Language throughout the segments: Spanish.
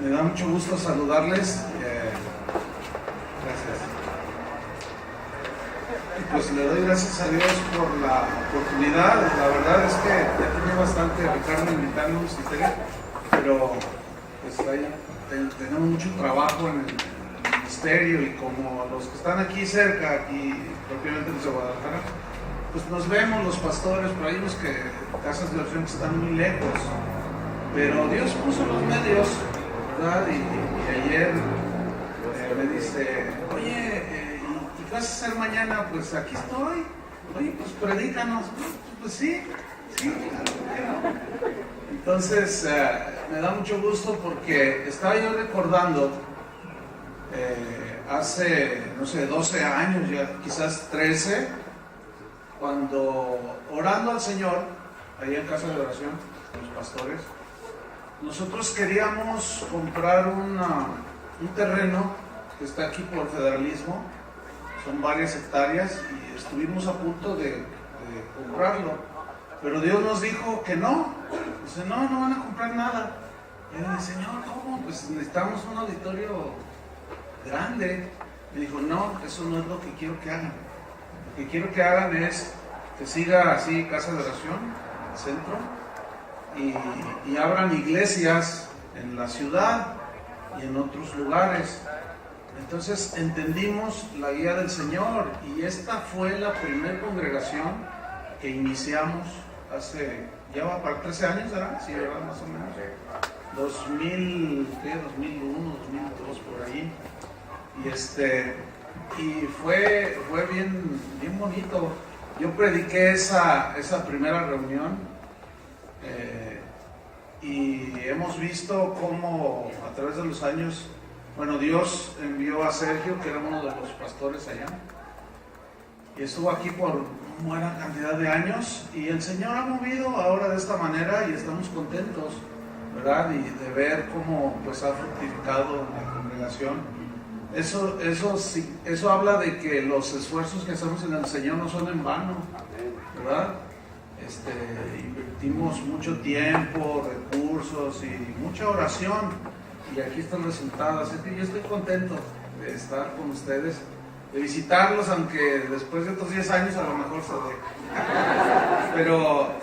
Me da mucho gusto saludarles. Gracias. Y pues le doy gracias a Dios por la oportunidad. La verdad es que ya tenía bastante Ricardo invitándonos, pero pues ahí tenemos mucho trabajo en el ministerio, y como los que están aquí cerca, aquí propiamente en Guadalajara, pues nos vemos los pastores, pero hay unos que casas de oración que están muy lejos, pero Dios puso los medios, ¿verdad? Y ayer me dice, oye, ¿y qué vas a hacer mañana? Pues aquí estoy. Oye, pues predícanos. Pues sí, claro. Entonces me da mucho gusto porque estaba yo recordando hace, no sé, 12 años, ya quizás 13, cuando orando al Señor, ahí en casa de oración, con los pastores, nosotros queríamos comprar un terreno que está aquí por Federalismo, son varias hectáreas, y estuvimos a punto de comprarlo, pero Dios nos dijo que no. Dice, no van a comprar nada. Y yo le dije, Señor, ¿cómo? Pues necesitamos un auditorio grande. Me dijo, no, eso no es lo que quiero que hagan. Lo que quiero que hagan es que siga así casa de oración, centro, y abran iglesias en la ciudad y en otros lugares. Entonces entendimos la guía del Señor, y esta fue la primera congregación que iniciamos hace, ya va para 13 años, ¿verdad? Sí, ¿verdad? Más o menos. 2001, 2002, por ahí. Y fue bien bonito. Yo prediqué esa primera reunión, y hemos visto cómo a través de los años, bueno, Dios envió a Sergio, que era uno de los pastores allá, y estuvo aquí por buena cantidad de años, y el Señor ha movido ahora de esta manera, y estamos contentos, ¿verdad? Y de ver cómo pues ha fructificado la congregación. Eso habla de que los esfuerzos que hacemos en el Señor no son en vano, ¿verdad? Invertimos mucho tiempo, recursos y mucha oración, y aquí está el resultado. Así que yo estoy contento de estar con ustedes, de visitarlos, aunque después de otros 10 años a lo mejor se dé. Pero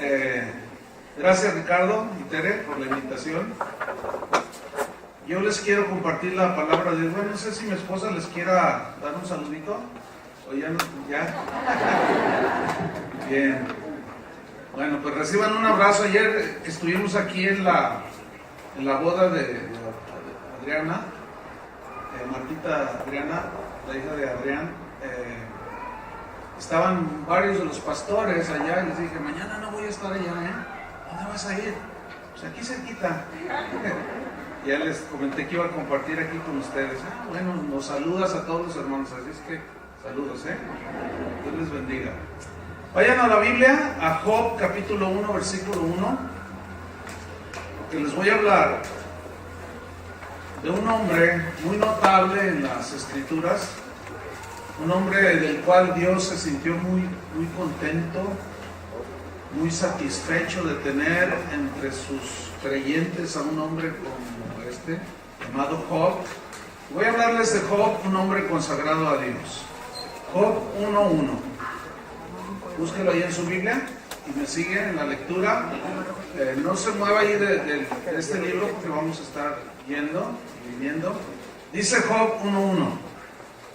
gracias, Ricardo y Tere, por la invitación. Yo les quiero compartir la palabra de Dios. Bueno, no sé si mi esposa les quiera dar un saludito, o ya no, ya. Bien. Bueno, pues reciban un abrazo. Ayer estuvimos aquí en la boda de Adriana, Martita Adriana, la hija de Adrián. Estaban varios de los pastores allá, y les dije, mañana no voy a estar allá, ¿Dónde vas a ir? Pues aquí cerquita. Ya les comenté que iba a compartir aquí con ustedes. Bueno, nos saludas a todos los hermanos, así es que saludos, Dios les bendiga. Vayan a la Biblia, a Job capítulo 1, versículo 1, porque les voy a hablar de un hombre muy notable en las Escrituras, un hombre del cual Dios se sintió muy contento, muy satisfecho de tener entre sus creyentes a un hombre como este, llamado Job. Voy a hablarles de Job, un hombre consagrado a Dios. Job 1:1. Búsquelo ahí en su Biblia y me sigue en la lectura. No se mueva ahí de este libro, porque vamos a estar yendo y viniendo. Dice Job 1:1.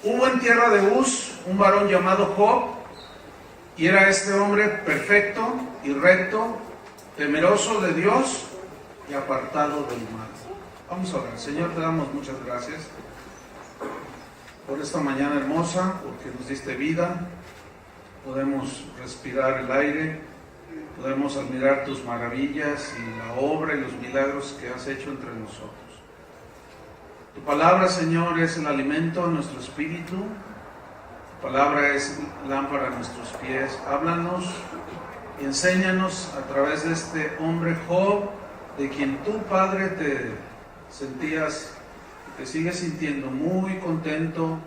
Hubo en tierra de Uz un varón llamado Job, y era este hombre perfecto y recto, temeroso de Dios y apartado del mal. Vamos a orar. Señor, te damos muchas gracias por esta mañana hermosa, porque nos diste vida, podemos respirar el aire, podemos admirar tus maravillas y la obra y los milagros que has hecho entre nosotros. Tu palabra, Señor, es el alimento de nuestro espíritu. Tu palabra es lámpara a nuestros pies. Háblanos y enséñanos a través de este hombre Job, de quien tú, Padre, te sentías, te sigues sintiendo muy contento,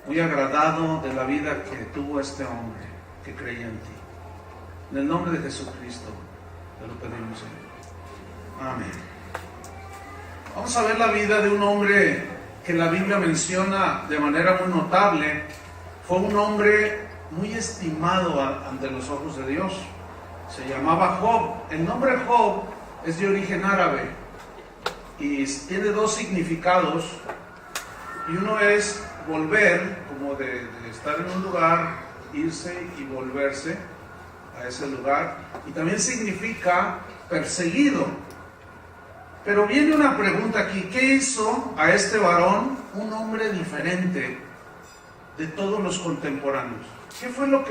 muy agradado de la vida que tuvo este hombre que creía en ti. En el nombre de Jesucristo te lo pedimos, Señor. Amén. Vamos a ver la vida de un hombre que la Biblia menciona de manera muy notable. Fue un hombre muy estimado ante los ojos de Dios. Se llamaba Job. El nombre Job es de origen árabe y tiene dos significados. Y uno es volver, como de estar en un lugar, irse y volverse a ese lugar. Y también significa perseguido. Pero viene una pregunta aquí: ¿qué hizo a este varón un hombre diferente de todos los contemporáneos? ¿Qué fue lo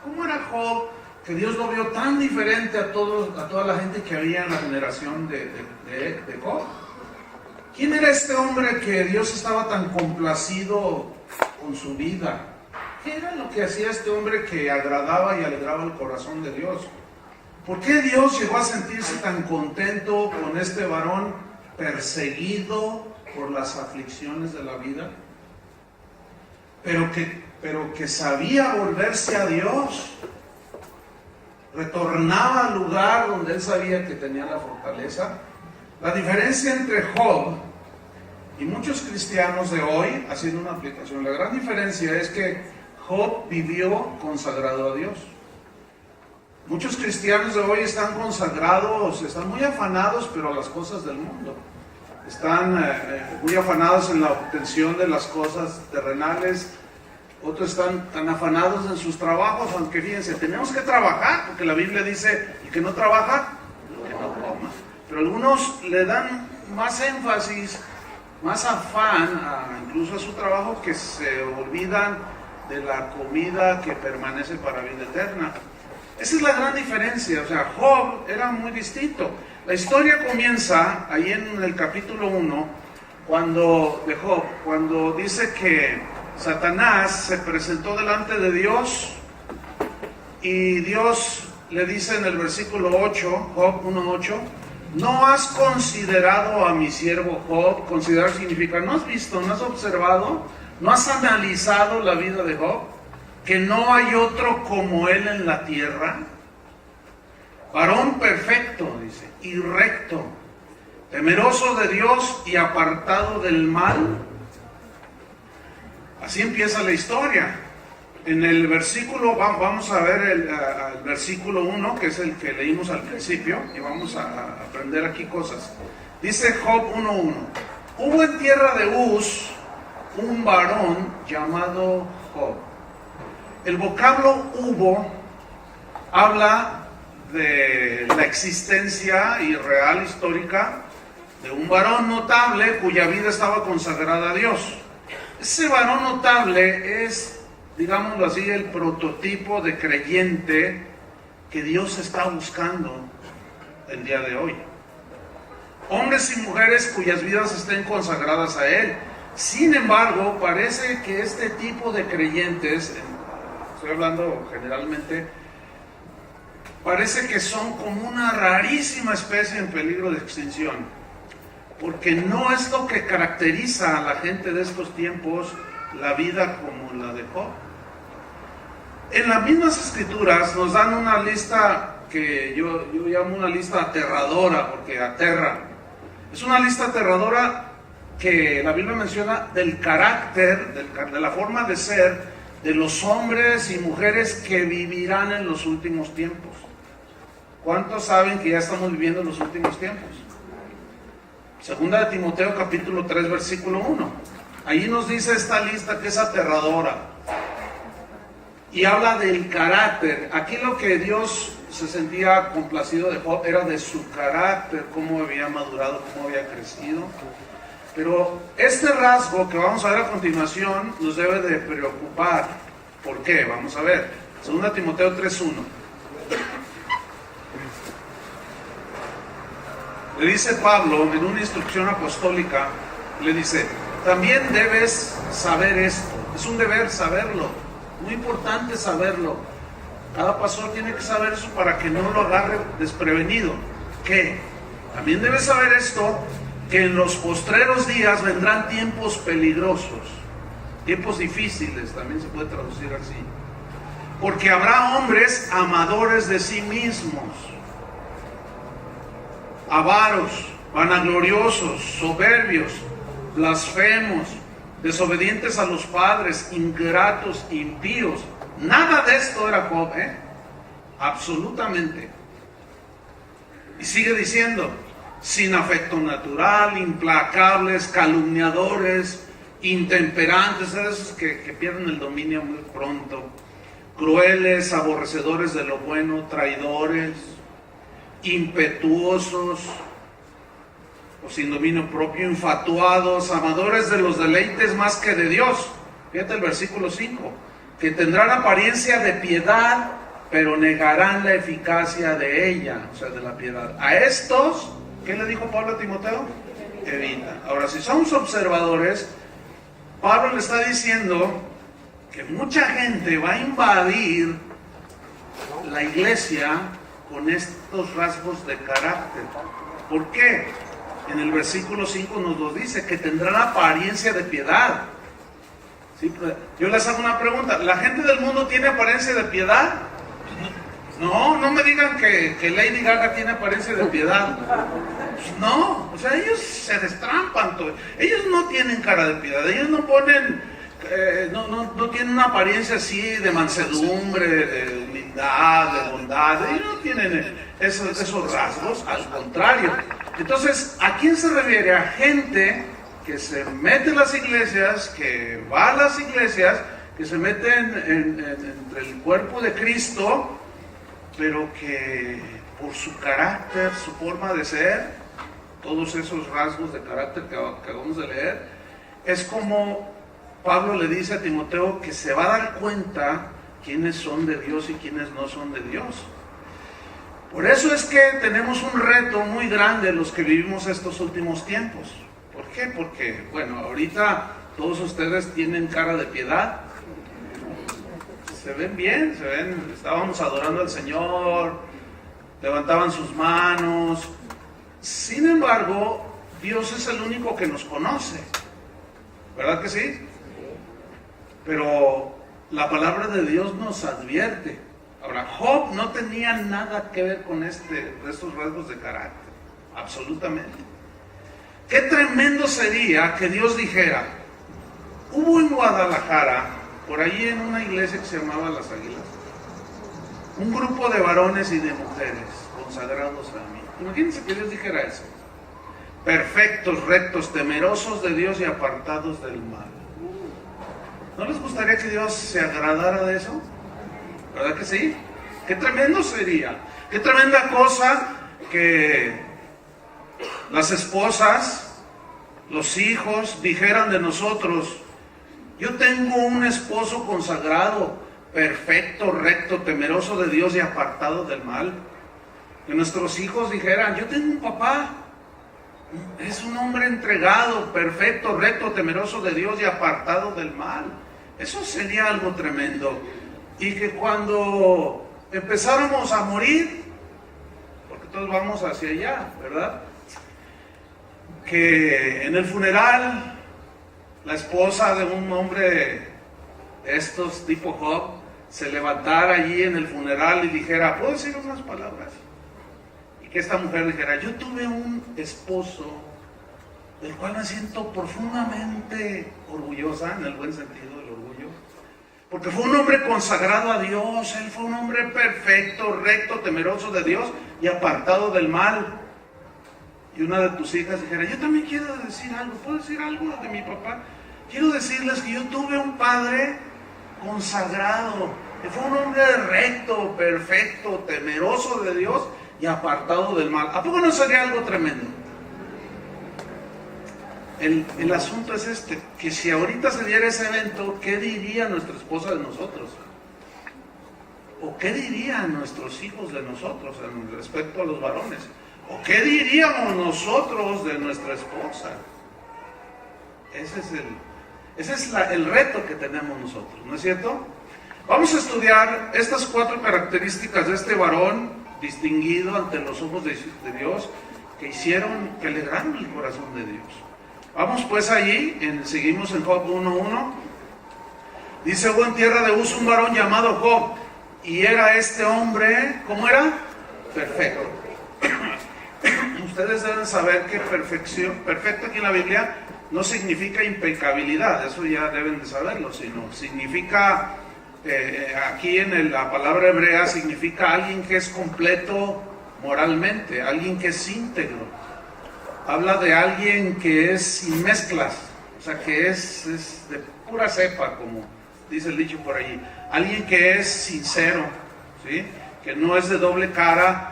cómo era Job, que Dios lo vio tan diferente a toda la gente que había en la generación de Job? ¿Quién era este hombre que Dios estaba tan complacido con su vida? ¿Qué era lo que hacía este hombre que agradaba y alegraba el corazón de Dios? ¿Por qué Dios llegó a sentirse tan contento con este varón perseguido por las aflicciones de la vida? Pero que sabía volverse a Dios. Retornaba al lugar donde él sabía que tenía la fortaleza. La diferencia entre Job y muchos cristianos de hoy, haciendo una aplicación, la gran diferencia es que Job vivió consagrado a Dios. Muchos cristianos de hoy están consagrados, están muy afanados, pero a las cosas del mundo. Están muy afanados en la obtención de las cosas terrenales. Otros están tan afanados en sus trabajos, aunque fíjense, tenemos que trabajar, porque la Biblia dice, el que no trabaja, que no coma. Pero algunos le dan más énfasis, más afán, incluso a su trabajo, que se olvidan de la comida que permanece para vida eterna. Esa es la gran diferencia. O sea, Job era muy distinto. La historia comienza ahí en el capítulo 1, de Job, cuando dice que Satanás se presentó delante de Dios y Dios le dice en el versículo 8, Job 1:8, ¿no has considerado a mi siervo Job? Considerar significa, ¿no has visto, no has observado, no has analizado la vida de Job? Que no hay otro como él en la tierra. Varón perfecto, dice, y recto, temeroso de Dios y apartado del mal. Así empieza la historia. En el versículo, vamos a ver el versículo 1, que es el que leímos al principio, y vamos a aprender aquí cosas. Dice Job 1:1, hubo en tierra de Uz un varón llamado Job. El vocablo hubo habla de la existencia irreal, histórica, de un varón notable cuya vida estaba consagrada a Dios. Ese varón notable es, digámoslo así, el prototipo de creyente que Dios está buscando el día de hoy. Hombres y mujeres cuyas vidas estén consagradas a Él. Sin embargo, parece que este tipo de creyentes, estoy hablando generalmente, parece que son como una rarísima especie en peligro de extinción, porque no es lo que caracteriza a la gente de estos tiempos, la vida como la de Job. En las mismas escrituras nos dan una lista que yo llamo una lista aterradora, porque aterra. Es una lista aterradora que la Biblia menciona del carácter, de la forma de ser de los hombres y mujeres que vivirán en los últimos tiempos. ¿Cuántos saben que ya estamos viviendo en los últimos tiempos? Segunda de Timoteo capítulo 3 versículo 1. Ahí nos dice esta lista que es aterradora y habla del carácter. Aquí lo que Dios se sentía complacido de Job era de su carácter, cómo había madurado, cómo había crecido. Pero este rasgo que vamos a ver a continuación nos debe de preocupar. ¿Por qué? Vamos a ver. Segunda Timoteo 3:1. Le dice Pablo en una instrucción apostólica, le dice, también debes saber esto. Es un deber saberlo, muy importante saberlo. Cada pastor tiene que saber eso para que no lo agarre desprevenido. ¿Qué? También debes saber esto, que en los postreros días vendrán tiempos peligrosos, tiempos difíciles, también se puede traducir así. Porque habrá hombres amadores de sí mismos, avaros, vanagloriosos, soberbios, blasfemos, desobedientes a los padres, ingratos, impíos. Nada de esto era Job, absolutamente. Y sigue diciendo, sin afecto natural, implacables, calumniadores, intemperantes, esos que pierden el dominio muy pronto, crueles, aborrecedores de lo bueno, traidores, impetuosos o sin dominio propio, infatuados, amadores de los deleites más que de Dios. Fíjate el versículo 5, que tendrán apariencia de piedad, pero negarán la eficacia de ella, o sea, de la piedad. A estos, ¿qué le dijo Pablo a Timoteo? Evita. Ahora, si somos observadores, Pablo le está diciendo que mucha gente va a invadir la iglesia con estos rasgos de carácter. ¿Por qué? En el versículo 5 nos lo dice, que tendrán apariencia de piedad. ¿Sí? Yo les hago una pregunta, ¿la gente del mundo tiene apariencia de piedad? No me digan que Lady Gaga tiene apariencia de piedad. Pues no, o sea, ellos se destrampan todo. Ellos no tienen cara de piedad, ellos no ponen, no tienen una apariencia así de mansedumbre, de humildad, de bondad. Ellos no tienen esos rasgos, al contrario. Entonces, ¿a quién se refiere? A gente que se mete en las iglesias, que va a las iglesias, que se meten entre el cuerpo de Cristo, pero que por su carácter, su forma de ser, todos esos rasgos de carácter que acabamos de leer, es como Pablo le dice a Timoteo que se va a dar cuenta quiénes son de Dios y quiénes no son de Dios. Por eso es que tenemos un reto muy grande los que vivimos estos últimos tiempos. ¿Por qué? Porque, bueno, ahorita todos ustedes tienen cara de piedad. Se ven bien, estábamos adorando al Señor, levantaban sus manos. Sin embargo, Dios es el único que nos conoce, ¿verdad que sí? Pero la palabra de Dios nos advierte. Ahora, Job no tenía nada que ver con estos rasgos de carácter, absolutamente. Qué tremendo sería que Dios dijera, hubo en Guadalajara, por ahí en una iglesia que se llamaba Las Águilas, un grupo de varones y de mujeres consagrados a mí. Imagínense que Dios dijera eso. Perfectos, rectos, temerosos de Dios y apartados del mal. ¿No les gustaría que Dios se agradara de eso? ¿Verdad que sí? Qué tremendo sería. Qué tremenda cosa que las esposas, los hijos dijeran de nosotros, yo tengo un esposo consagrado, perfecto, recto, temeroso de Dios y apartado del mal. Que nuestros hijos dijeran, yo tengo un papá, es un hombre entregado, perfecto, recto, temeroso de Dios y apartado del mal. Eso sería algo tremendo. Y que cuando empezáramos a morir, porque todos vamos hacia allá, ¿verdad? Que en el funeral la esposa de un hombre de estos tipo Job se levantara allí en el funeral y dijera, ¿puedo decir unas palabras? Y que esta mujer dijera, yo tuve un esposo del cual me siento profundamente orgullosa, en el buen sentido del orgullo, porque fue un hombre consagrado a Dios, él fue un hombre perfecto, recto, temeroso de Dios y apartado del mal. Y una de tus hijas dijera, yo también quiero decir algo, ¿puedo decir algo de mi papá? Quiero decirles que yo tuve un padre consagrado, que fue un hombre recto, perfecto, temeroso de Dios y apartado del mal. ¿A poco no sería algo tremendo? El asunto es este, que si ahorita se diera ese evento, ¿qué diría nuestra esposa de nosotros? ¿O qué dirían nuestros hijos de nosotros en respecto a los varones? ¿O qué diríamos nosotros de nuestra esposa? Ese es el reto que tenemos nosotros, ¿no es cierto? Vamos a estudiar estas 4 características de este varón distinguido ante los ojos de Dios, que alegraron el corazón de Dios. Vamos pues allí, seguimos en Job 1:1. Dice, hubo en tierra de Uz un varón llamado Job, y era este hombre, ¿cómo era? Perfecto. ustedes deben saber que perfecto aquí en la Biblia no significa impecabilidad, eso ya deben de saberlo, sino significa, aquí en la palabra hebrea significa alguien que es completo moralmente, alguien que es íntegro. Habla de alguien que es sin mezclas, o sea, que es de pura cepa, como dice el dicho por allí. Alguien que es sincero, ¿sí? Que no es de doble cara,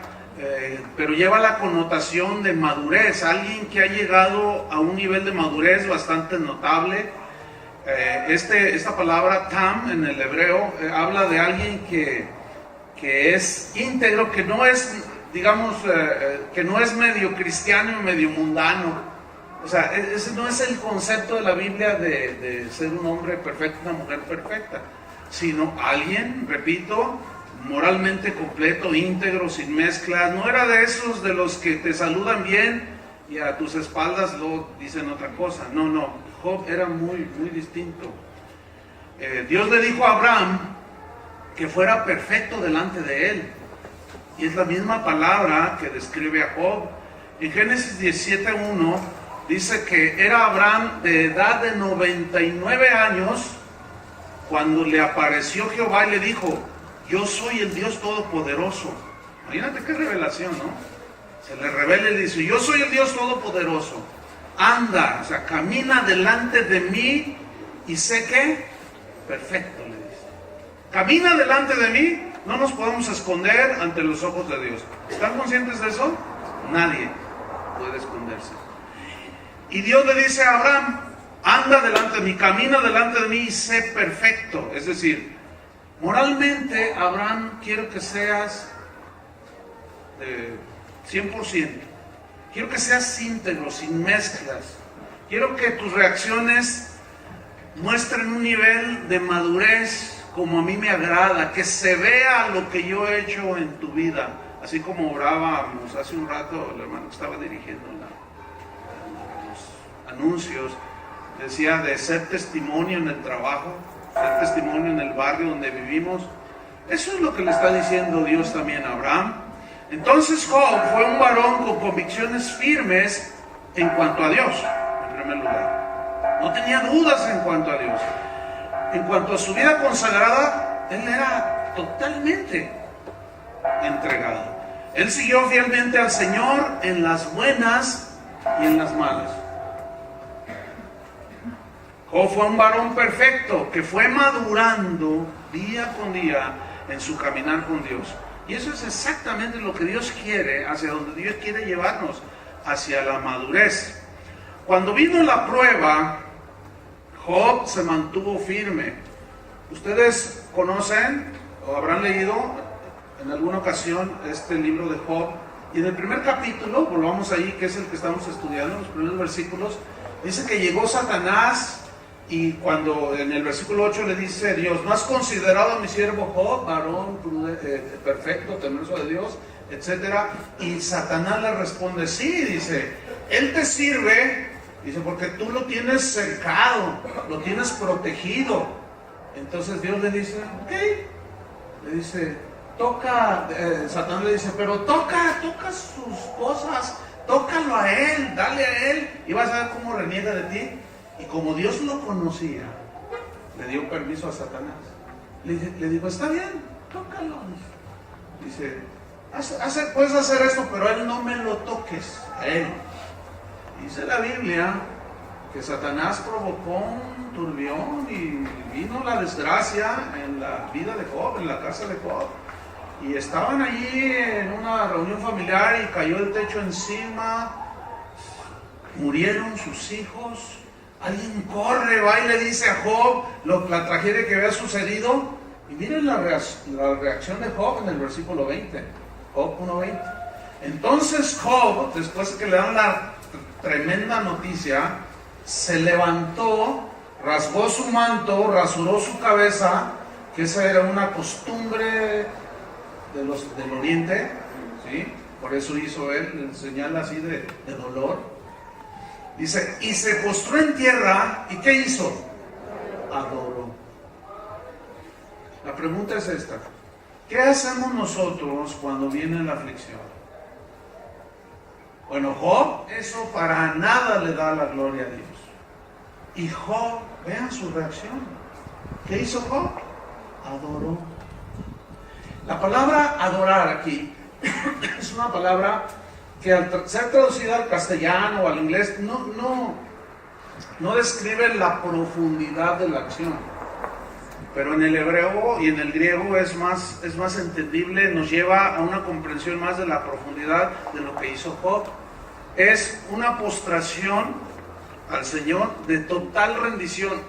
pero lleva la connotación de madurez. Alguien que ha llegado a un nivel de madurez bastante notable. Esta palabra tam en el hebreo habla de alguien que es íntegro, que no es, digamos, que no es medio cristiano y medio mundano. O sea, ese no es el concepto de la Biblia de ser un hombre perfecto, una mujer perfecta, sino alguien, repito, moralmente completo, íntegro, sin mezclas. No era de esos de los que te saludan bien y a tus espaldas luego dicen otra cosa. No, Job era muy, muy distinto. Dios le dijo a Abraham que fuera perfecto delante de él. Y es la misma palabra que describe a Job. En Génesis 17:1 dice que era Abraham de edad de 99 años cuando le apareció Jehová y le dijo: yo soy el Dios Todopoderoso. Imagínate qué revelación, ¿no? Se le revela y le dice: yo soy el Dios Todopoderoso. Anda, o sea, camina delante de mí y sé que perfecto, le dice. Camina delante de mí. No nos podemos esconder ante los ojos de Dios. ¿Están conscientes de eso? Nadie puede esconderse. Y Dios le dice a Abraham: anda delante de mí, camina delante de mí y sé perfecto. Es decir, moralmente, Abraham, quiero que seas 100%. Quiero que seas íntegro, sin mezclas. Quiero que tus reacciones muestren un nivel de madurez como a mí me agrada, que se vea lo que yo he hecho en tu vida. Así como orábamos hace un rato, el hermano que estaba dirigiendo los anuncios, decía de ser testimonio en el trabajo, ser testimonio en el barrio donde vivimos. Eso es lo que le está diciendo Dios también a Abraham. Entonces Job fue un varón con convicciones firmes en cuanto a Dios, en primer lugar. No tenía dudas en cuanto a Dios. En cuanto a su vida consagrada, él era totalmente entregado. Él siguió fielmente al Señor en las buenas y en las malas. Job fue un varón perfecto que fue madurando día con día en su caminar con Dios. Y eso es exactamente lo que Dios quiere, hacia donde Dios quiere llevarnos, hacia la madurez. Cuando vino la prueba, Job se mantuvo firme. Ustedes conocen o habrán leído en alguna ocasión este libro de Job. Y en el primer capítulo, volvamos ahí, que es el que estamos estudiando, los primeros versículos, dice que llegó Satanás. Y cuando en el versículo 8 le dice Dios: ¿no has considerado a mi siervo Job, varón perfecto, temeroso de Dios, etcétera? Y Satanás le responde: sí, dice, él te sirve, dice, porque tú lo tienes cercado, lo tienes protegido. Entonces Dios le dice: ok, le dice, Satanás le dice, pero toca sus cosas, tócalo a él, dale a él, y vas a ver cómo reniega de ti. Y como Dios lo conocía, le dio permiso a Satanás. Le dijo: está bien, tócalo. Dice: puedes hacer esto, pero a él no me lo toques, a él. Dice la Biblia que Satanás provocó un turbión y vino la desgracia en la vida de Job, en la casa de Job. Y estaban allí en una reunión familiar y cayó el techo encima, murieron sus hijos. Alguien corre, va y le dice a Job la tragedia que había sucedido. Y miren la reacción de Job en el versículo 20. Job 1:20. Entonces Job, después de que le dan la tremenda noticia, se levantó, rasgó su manto, rasuró su cabeza, que esa era una costumbre del oriente, ¿sí? Por eso hizo él señal así de dolor. Dice: y se postró en tierra. ¿Y qué hizo? Adoró. La pregunta es esta: ¿qué hacemos nosotros cuando viene la aflicción? Bueno, Job, eso para nada le da la gloria a Dios. Y Job, vean su reacción. ¿Qué hizo Job? Adoró. La palabra adorar aquí es una palabra que al ser traducida al castellano o al inglés no describe la profundidad de la acción. Pero en el hebreo y en el griego es más entendible, nos lleva a una comprensión más de la profundidad de lo que hizo Job. Es una postración al Señor de total rendición.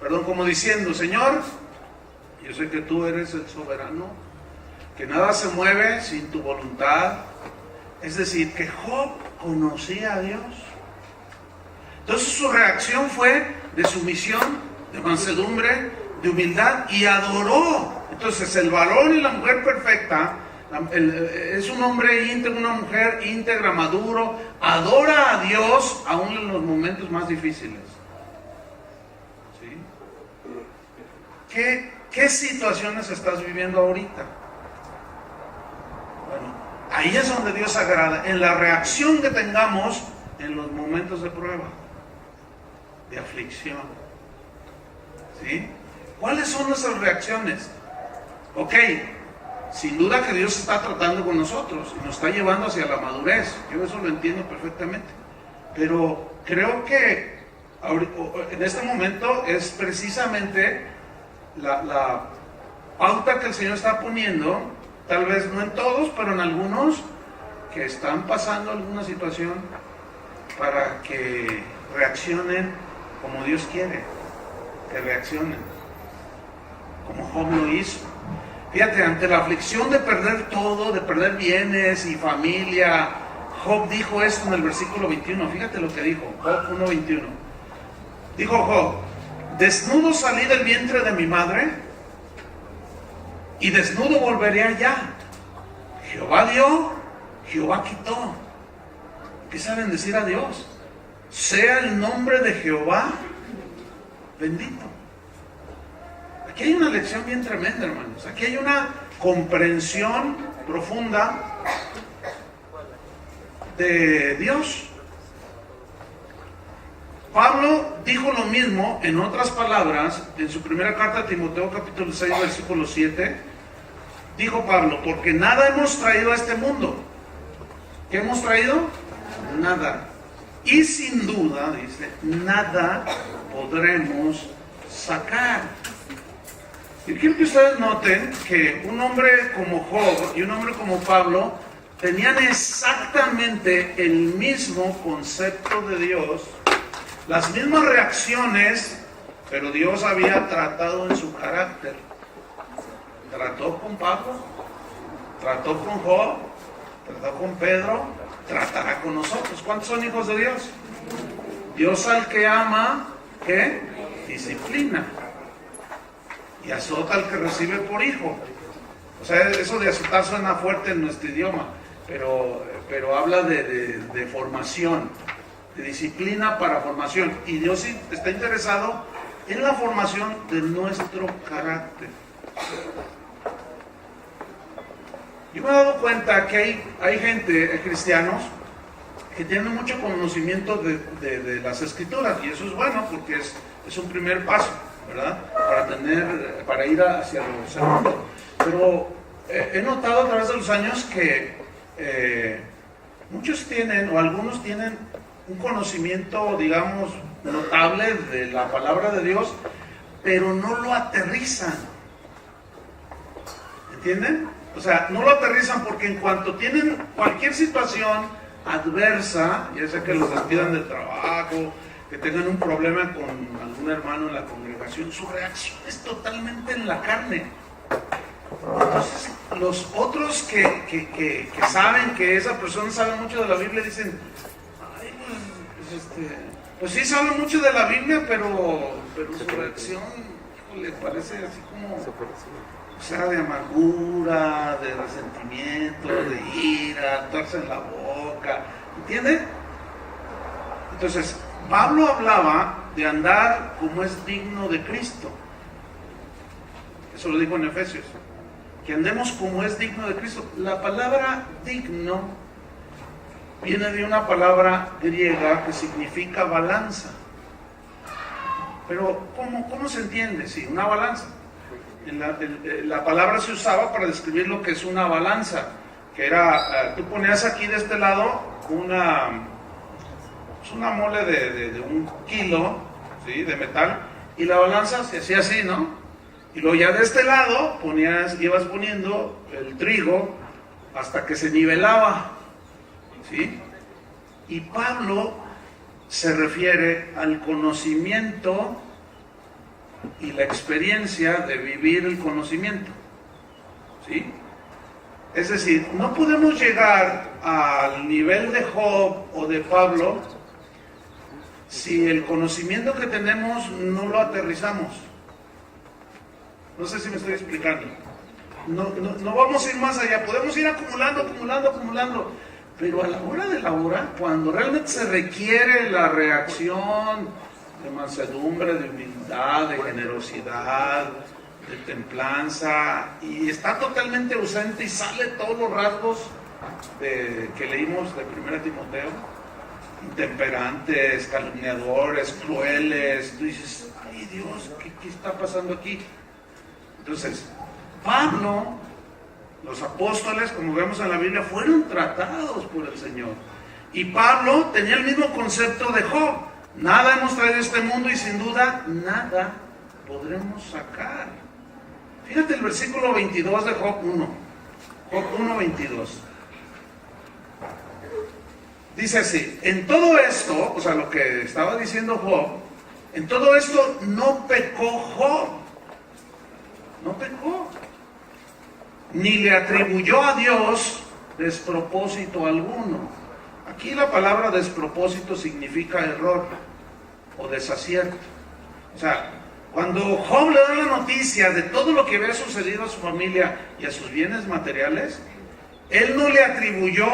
Perdón, como diciendo, Señor, yo sé que tú eres el soberano, que nada se mueve sin tu voluntad. Es decir, que Job conocía a Dios. Entonces su reacción fue de sumisión, de mansedumbre, de humildad, y adoró. Entonces el varón y la mujer perfecta, es un hombre íntegro, una mujer íntegra, maduro, adora a Dios aún en los momentos más difíciles. ¿Sí? ¿Qué situaciones estás viviendo ahorita? Bueno, ahí es donde Dios agrada, en la reacción que tengamos en los momentos de prueba, de aflicción. ¿Sí? ¿Cuáles son nuestras reacciones? Ok, sin duda que Dios está tratando con nosotros y nos está llevando hacia la madurez. Yo eso lo entiendo perfectamente. Pero creo que en este momento es precisamente la pauta que el Señor está poniendo, tal vez no en todos, pero en algunos que están pasando alguna situación, para que reaccionen como Dios quiere que reaccionen, como Job lo hizo. Fíjate, ante la aflicción de perder todo, de perder bienes y familia, Job dijo esto en el versículo 21. Fíjate lo que dijo, Job 1:21. Dijo Job: desnudo salí del vientre de mi madre, y desnudo volveré allá. Jehová dio, Jehová quitó. Empieza a bendecir a Dios. Sea el nombre de Jehová bendito. Aquí hay una lección bien tremenda, hermanos. Aquí hay una comprensión profunda de Dios. Pablo dijo lo mismo, en otras palabras, en su primera carta a Timoteo, capítulo 6, versículo 7. Dijo Pablo: porque nada hemos traído a este mundo. ¿Qué hemos traído? Nada. Y sin duda, dice, nada podremos sacar. Y quiero que ustedes noten que un hombre como Job y un hombre como Pablo tenían exactamente el mismo concepto de Dios, las mismas reacciones, pero Dios había tratado en su carácter. Trató con Pablo, trató con Job, trató con Pedro, tratará con nosotros. ¿Cuántos son hijos de Dios? Dios al que ama, ¿qué? Disciplina. Y azota al que recibe por hijo. O sea, eso de azotar suena fuerte en nuestro idioma, pero habla de formación, de disciplina para formación. Y Dios está interesado en la formación de nuestro carácter. Yo me he dado cuenta que hay gente, hay cristianos, que tienen mucho conocimiento de las Escrituras, y eso es bueno porque es un primer paso, ¿verdad? Para ir hacia lo segundo. Pero he notado a través de los años que muchos tienen, o algunos tienen, un conocimiento, digamos, notable de la palabra de Dios, pero no lo aterrizan. ¿Entienden? O sea, no lo aterrizan porque en cuanto tienen cualquier situación adversa, ya sea que los despidan del trabajo, que tengan un problema con algún hermano en la congregación, su reacción es totalmente en la carne. Entonces, los otros que saben que esa persona sabe mucho de la Biblia dicen: ay, pues sí sabe mucho de la Biblia, pero su reacción le parece así como, o sea, de amargura, de resentimiento, de ira, actuarse en la boca, ¿entiende? Entonces, Pablo hablaba de andar como es digno de Cristo. Eso lo dijo en Efesios, que andemos como es digno de Cristo. La palabra digno viene de una palabra griega que significa balanza. Pero, ¿cómo se entiende? Sí, una balanza. La palabra se usaba para describir lo que es una balanza, que era, tú ponías aquí de este lado una mole de 1 kilo, ¿sí?, de metal, y la balanza se hacía así, ¿no? Y luego ya de este lado ibas poniendo el trigo hasta que se nivelaba, ¿sí? Y Pablo se refiere al conocimiento y la experiencia de vivir el conocimiento, ¿sí? Es decir, no podemos llegar al nivel de Job o de Pablo si el conocimiento que tenemos no lo aterrizamos. No sé si me estoy explicando. No vamos a ir más allá, podemos ir acumulando, pero a la hora de la hora, cuando realmente se requiere la reacción de mansedumbre, de humildad, de generosidad, de templanza, y está totalmente ausente y sale todos los rasgos que leímos de 1 Timoteo, intemperantes, calumniadores, crueles. Tú dices, ay Dios, ¿qué está pasando aquí? Entonces, Pablo, los apóstoles, como vemos en la Biblia, fueron tratados por el Señor. Y Pablo tenía el mismo concepto de Job. Nada hemos traído a este mundo y sin duda nada podremos sacar. Fíjate el versículo 22 de Job 1. Job 1, 22. Dice así: en todo esto, o sea, lo que estaba diciendo Job, en todo esto no pecó Job. No pecó. Ni le atribuyó a Dios despropósito alguno. Aquí la palabra despropósito significa error o desacierto. O sea, cuando Job le da la noticia de todo lo que había sucedido a su familia y a sus bienes materiales, él no le atribuyó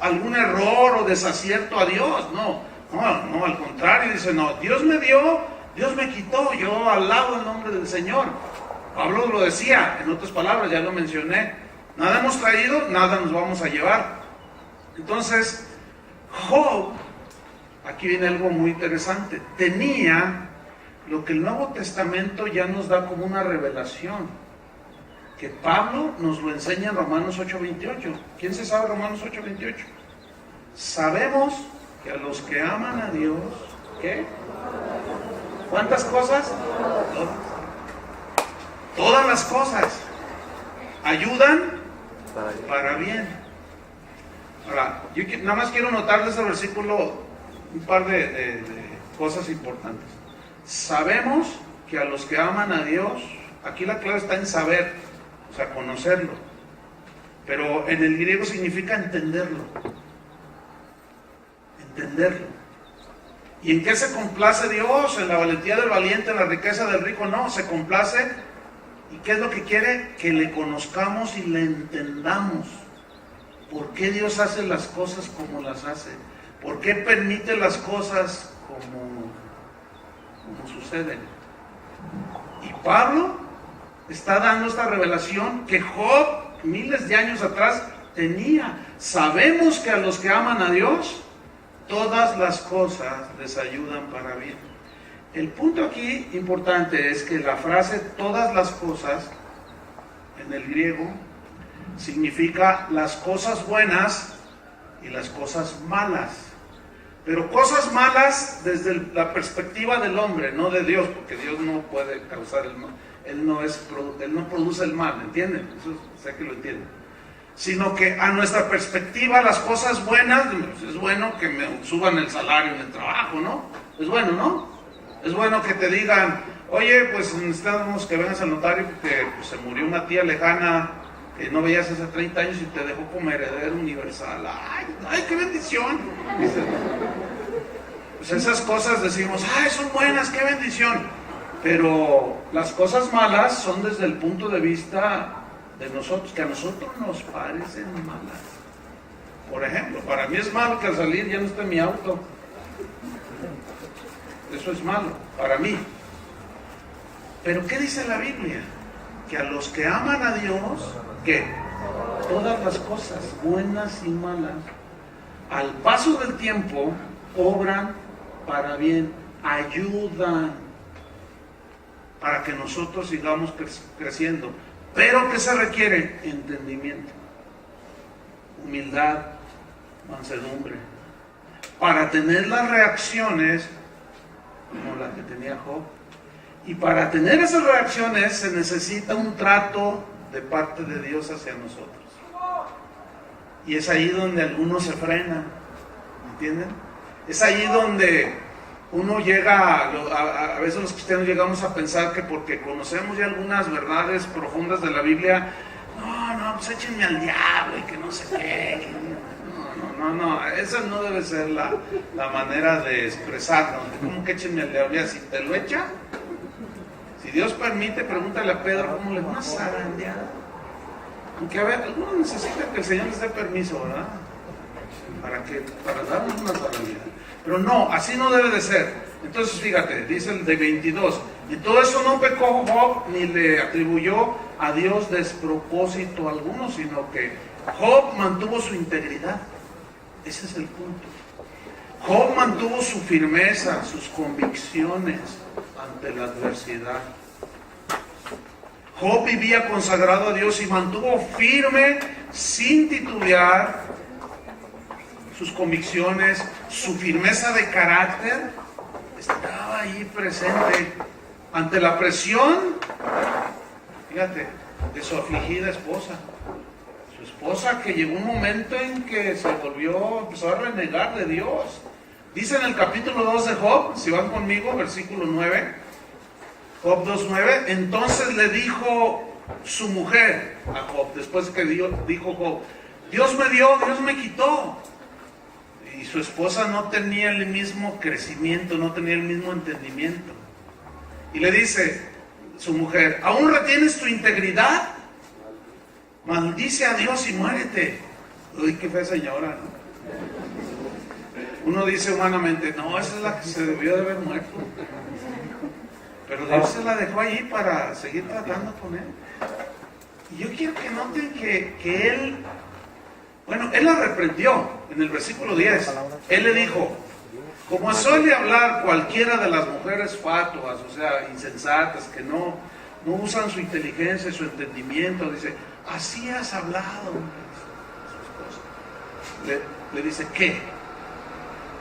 algún error o desacierto a Dios. No, al contrario, dice, no, Dios me dio, Dios me quitó, yo alabo el nombre del Señor. Pablo lo decía, en otras palabras, ya lo mencioné, nada hemos traído, nada nos vamos a llevar. Entonces, Job, aquí viene algo muy interesante, tenía lo que el Nuevo Testamento ya nos da como una revelación, que Pablo nos lo enseña en Romanos 8:28. ¿Quién se sabe Romanos 8:28? Sabemos que a los que aman a Dios, ¿qué? ¿Cuántas cosas? Todas las cosas ayudan para bien. Ahora, yo nada más quiero notar de ese versículo un par de cosas importantes. Sabemos que a los que aman a Dios, aquí la clave está en saber, o sea, conocerlo. Pero en el griego significa entenderlo. Entenderlo. ¿Y en qué se complace Dios? ¿En la valentía del valiente, en la riqueza del rico? No, se complace. ¿Y qué es lo que quiere? Que le conozcamos y le entendamos. ¿Por qué Dios hace las cosas como las hace? ¿Por qué permite las cosas como suceden? Y Pablo está dando esta revelación que Job, miles de años atrás, tenía. Sabemos que a los que aman a Dios, todas las cosas les ayudan para bien. El punto aquí importante es que la frase todas las cosas en el griego significa las cosas buenas y las cosas malas. Pero cosas malas desde la perspectiva del hombre, no de Dios, porque Dios no puede causar el mal. Él no produce el mal, ¿entienden? Eso sé que lo entienden. Sino que a nuestra perspectiva las cosas buenas, es bueno que me suban el salario en el trabajo, ¿no? Es bueno, ¿no? Es bueno que te digan, oye, pues necesitamos que vengas al notario porque pues, se murió una tía lejana que no veías hace 30 años y te dejó como heredero universal. ¡Ay, qué bendición! Pues esas cosas decimos, ¡ay, son buenas, qué bendición! Pero las cosas malas son desde el punto de vista de nosotros, que a nosotros nos parecen malas. Por ejemplo, para mí es malo que al salir ya no esté mi auto. Eso es malo, para mí. Pero ¿qué dice la Biblia? Que a los que aman a Dios, ¿qué? Todas las cosas, buenas y malas, al paso del tiempo obran para bien, ayudan para que nosotros sigamos creciendo. Pero ¿qué se requiere? Entendimiento, humildad, mansedumbre, para tener las reacciones como la que tenía Job. Y para tener esas reacciones se necesita un trato de parte de Dios hacia nosotros. Y es ahí donde algunos se frenan, ¿entienden? Es ahí donde uno llega, a veces los cristianos llegamos a pensar que porque conocemos ya algunas verdades profundas de la Biblia, no, pues échenme al diablo y que no sé qué. No, esa no debe ser la manera de expresarnos. ¿Cómo que échenme al diablo? Si te lo echa, si Dios permite, pregúntale a Pedro cómo le va a zarandear. Aunque a ver, algunos necesitan que el Señor les dé permiso, ¿verdad? Para darnos una zarandeada. Pero no, así no debe de ser. Entonces fíjate, dice el de 22, y todo eso no pecó Job ni le atribuyó a Dios despropósito alguno, sino que Job mantuvo su integridad. Ese es el punto. Job mantuvo su firmeza, sus convicciones ante la adversidad. Job vivía consagrado a Dios y mantuvo firme, sin titubear, sus convicciones, su firmeza de carácter, estaba ahí presente ante la presión, fíjate, de su afligida esposa. Su esposa, que llegó un momento en que empezó a renegar de Dios. Dice en el capítulo 2 de Job, si van conmigo, versículo 9, Job 2:9, entonces le dijo su mujer a Job, después que dijo Job, Dios me dio, Dios me quitó. Y su esposa no tenía el mismo crecimiento, no tenía el mismo entendimiento. Y le dice su mujer, ¿aún retienes tu integridad? Maldice a Dios y muérete. Uy, qué fea señora, ¿no? Uno dice humanamente, no, esa es la que se debió de haber muerto. Pero Dios se la dejó ahí para seguir tratando con él. Y yo quiero que noten que él, él la reprendió en el versículo 10. Él le dijo, como suele hablar cualquiera de las mujeres fatuas, o sea, insensatas, que no usan su inteligencia, su entendimiento, dice, así has hablado. Su esposa. Le dice, ¿qué?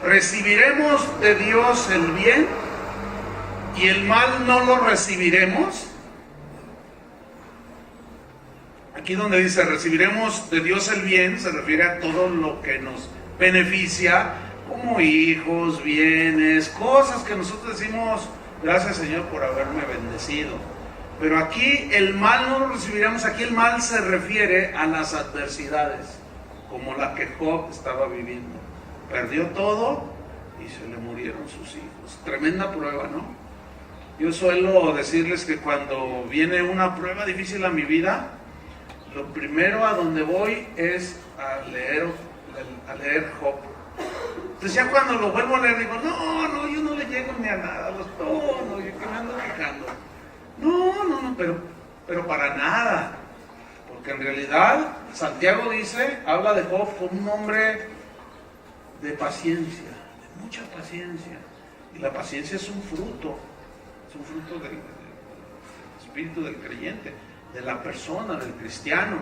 ¿Recibiremos de Dios el bien y el mal no lo recibiremos? Aquí donde dice recibiremos de Dios el bien, se refiere a todo lo que nos beneficia, como hijos, bienes, cosas que nosotros decimos, gracias Señor por haberme bendecido. Pero aquí el mal no lo recibiremos, aquí el mal se refiere a las adversidades, como la que Job estaba viviendo. Perdió todo y se le murieron sus hijos. Tremenda prueba, ¿no? Yo suelo decirles que cuando viene una prueba difícil a mi vida, lo primero a donde voy es a leer Job. Entonces ya cuando lo vuelvo a leer digo, no, yo no le llego ni a nada, los tonos, yo que me ando quejando. No, pero para nada. Porque en realidad Santiago habla de Job como un hombre de paciencia, de mucha paciencia. Y la paciencia es un fruto del espíritu del creyente, de la persona, del cristiano.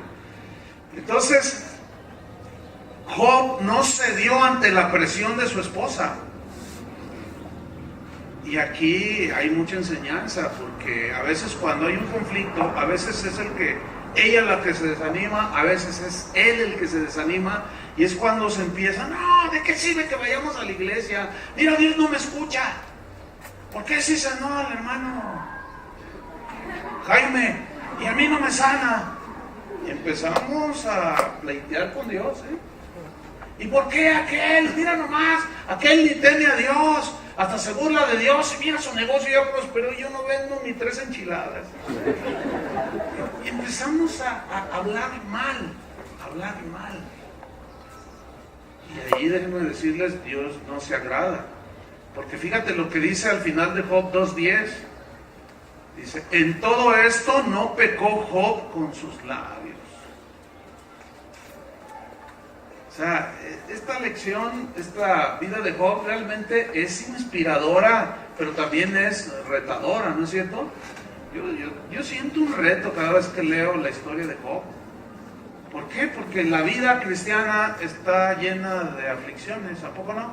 Entonces, Job no cedió ante la presión de su esposa. Y aquí hay mucha enseñanza, porque a veces cuando hay un conflicto, a veces es ella la que se desanima, a veces es él el que se desanima, y es cuando se empieza, no, ¿de qué sirve que vayamos a la iglesia? Mira, Dios no me escucha. ¿Por qué si sanó al hermano Jaime y a mí no me sana? Y empezamos a pleitear con Dios, ¿Y por qué aquel? Mira nomás, aquel ni teme a Dios, hasta se burla de Dios y mira su negocio ya prosperó y yo no vendo ni 3 enchiladas. Y empezamos a hablar mal. Y ahí déjenme decirles, Dios no se agrada. Porque fíjate lo que dice al final de Job 2:10. Dice, en todo esto no pecó Job con sus labios. sea, esta lección, esta vida de Job realmente es inspiradora, pero también es retadora, ¿no es cierto? Yo siento un reto cada vez que leo la historia de Job. ¿Por qué? Porque la vida cristiana está llena de aflicciones, ¿a poco no?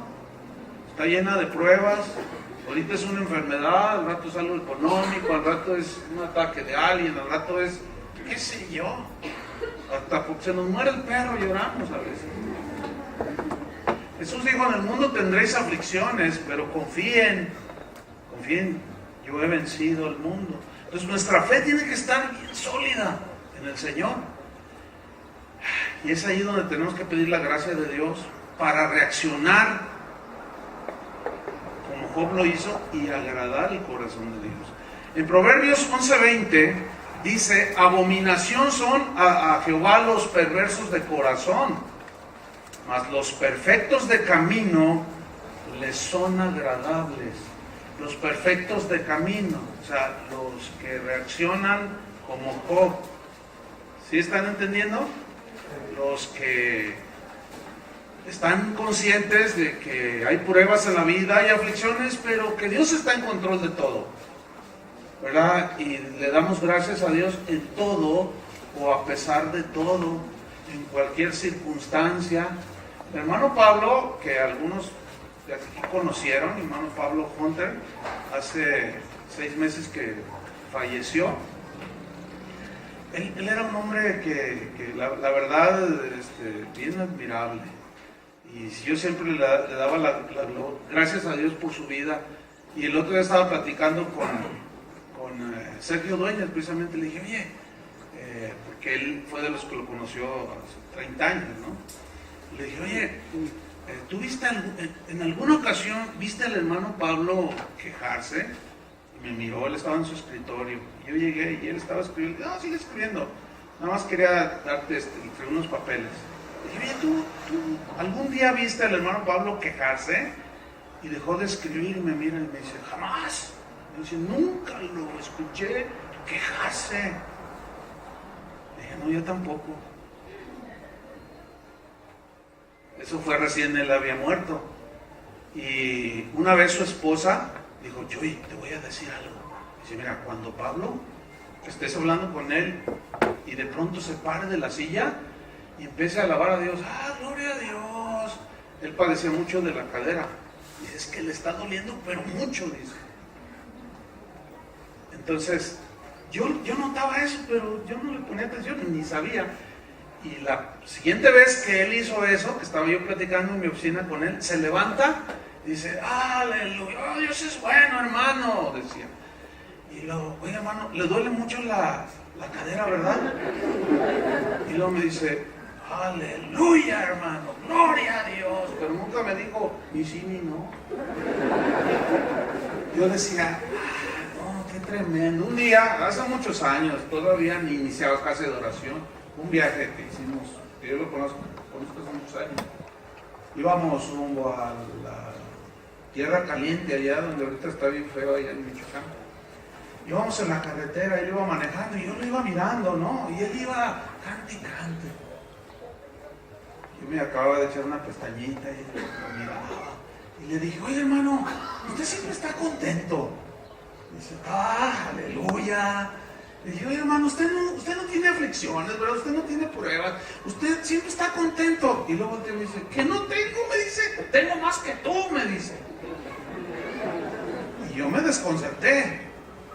Está llena de pruebas. Ahorita es una enfermedad, al rato es algo económico, al rato es un ataque de alguien, al rato es, qué sé yo. Hasta porque se nos muere el perro lloramos a veces. Jesús dijo, en el mundo tendréis aflicciones, pero confíen, yo he vencido el mundo. Entonces nuestra fe tiene que estar bien sólida en el Señor. Y es ahí donde tenemos que pedir la gracia de Dios para reaccionar como Job lo hizo y agradar el corazón de Dios. En Proverbios 11:20 dice, abominación son a Jehová los perversos de corazón, mas los perfectos de camino les son agradables. Los perfectos de camino, o sea, los que reaccionan como Job. ¿Sí están entendiendo? Los que están conscientes de que hay pruebas en la vida, hay aflicciones, pero que Dios está en control de todo, ¿verdad? Y le damos gracias a Dios en todo o a pesar de todo, en cualquier circunstancia. El hermano Pablo, que algunos de aquí conocieron, hermano Pablo Hunter, hace 6 meses que falleció. Él era un hombre que la verdad, bien admirable. Y yo siempre le daba gracias a Dios por su vida. Y el otro día estaba platicando con Sergio Dueñas, precisamente le dije, oye, porque él fue de los que lo conoció hace 30 años, ¿no? Le dije, oye, ¿tú viste en alguna ocasión, viste al hermano Pablo quejarse? Y me miró, él estaba en su escritorio. Yo llegué y él estaba escribiendo. No, sigue escribiendo. Nada más quería darte entre unos papeles. Le dije, oye, ¿tú algún día viste al hermano Pablo quejarse? Y dejó de escribir y me mira y me dice, jamás. Me dice, nunca lo escuché quejarse. Le dije, no, yo tampoco. Eso fue recién él había muerto. Y una vez su esposa dijo, Joey, te voy a decir algo. Dice, mira, cuando Pablo estés hablando con él y de pronto se pare de la silla y empiece a alabar a Dios, gloria a Dios. Él padecía mucho de la cadera. Dice, es que le está doliendo, pero mucho, dice. Entonces, yo notaba eso, pero yo no le ponía atención, ni sabía. Y la siguiente vez que él hizo eso, que estaba yo platicando en mi oficina con él, se levanta y dice, aleluya, oh, Dios es bueno, hermano, decía. Y luego, oye, hermano, le duele mucho la cadera, ¿verdad? Y luego me dice, aleluya, hermano, gloria a Dios. Pero nunca me dijo ni sí ni no. Yo decía, no, qué tremendo. Un día, hace muchos años, todavía ni iniciaba casi de oración, un viaje que hicimos, que yo lo conozco hace muchos años. Íbamos rumbo a la Tierra Caliente, allá donde ahorita está bien feo, allá en Michoacán. Íbamos en la carretera, él iba manejando y yo lo iba mirando, ¿no? Y él iba cante y cante. Yo me acababa de echar una pestañita y lo miraba. Y le dije, oye, hermano, usted siempre está contento. Dice, aleluya. Le dije, oye, hermano, usted no tiene aflicciones, ¿verdad? Usted no tiene pruebas. Usted siempre está contento. Y luego me dice, ¿que no tengo? Me dice, tengo más que tú, me dice. Y yo me desconcerté.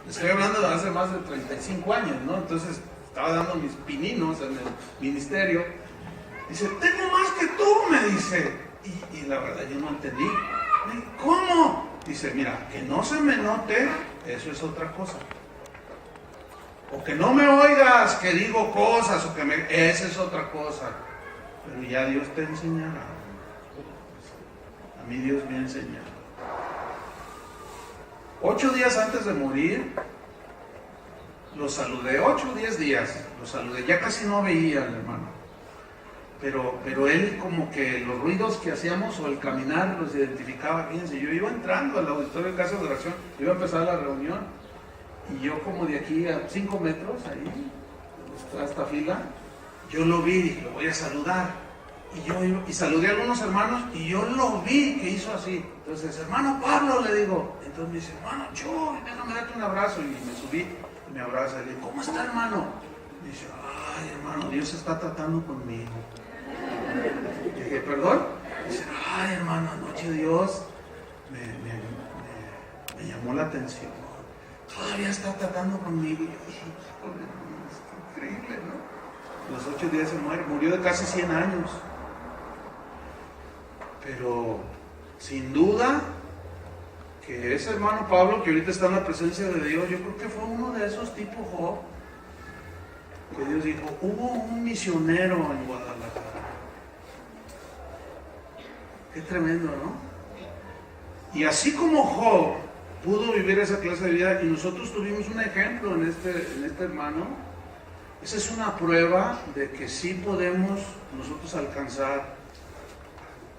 Estoy hablando de hace más de 35 años, ¿no? Entonces estaba dando mis pininos en el ministerio. Dice, tengo más que tú, me dice. Y la verdad yo no entendí. ¿Cómo? Dice, mira, que no se me note, eso es otra cosa. O que no me oigas, que digo cosas, esa es otra cosa. Pero ya Dios te enseñará. A mí Dios me ha enseñado. 8 días antes de morir, lo saludé, 8 o 10 días, lo saludé, ya casi no veía al hermano. Pero él como que los ruidos que hacíamos o el caminar los identificaba. Fíjense, yo iba entrando al auditorio de casa de oración, iba a empezar la reunión, y yo como de aquí a 5 metros, ahí, a esta fila, yo lo vi y dije, lo voy a saludar. Y saludé a algunos hermanos y yo lo vi que hizo así. Entonces, hermano Pablo, le digo. Entonces me dice, hermano, déjame darte un abrazo. Y me subí y me abraza. Y le digo, ¿cómo está, hermano? Me dice, ay, hermano, Dios está tratando conmigo. Y dije, ¿perdón? Dice, ay, hermano, anoche Dios me llamó la atención. Todavía está tratando conmigo. Y yo dije, es increíble, ¿no? Los 8 días se muere. Murió de casi 100 años. Pero, sin duda, que ese hermano Pablo, que ahorita está en la presencia de Dios, yo creo que fue uno de esos tipo Job, que Dios dijo, hubo un misionero en Guadalajara. Qué tremendo, ¿no? Y así como Job pudo vivir esa clase de vida, y nosotros tuvimos un ejemplo en este hermano, esa es una prueba de que sí podemos nosotros alcanzar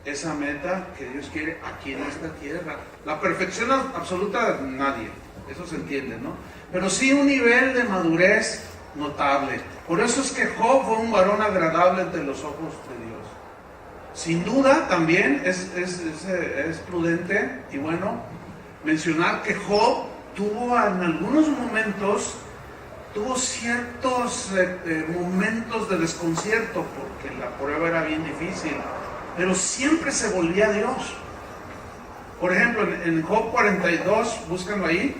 esa meta que Dios quiere aquí en esta tierra. La perfección absoluta, nadie, eso se entiende, ¿no? Pero sí un nivel de madurez notable. Por eso es que Job fue un varón agradable ante los ojos de Dios. Sin duda también es prudente y bueno mencionar que Job tuvo en algunos momentos, ciertos momentos de desconcierto, porque la prueba era bien difícil, pero siempre se volvía a Dios. Por ejemplo, en Job 42, búscanlo ahí.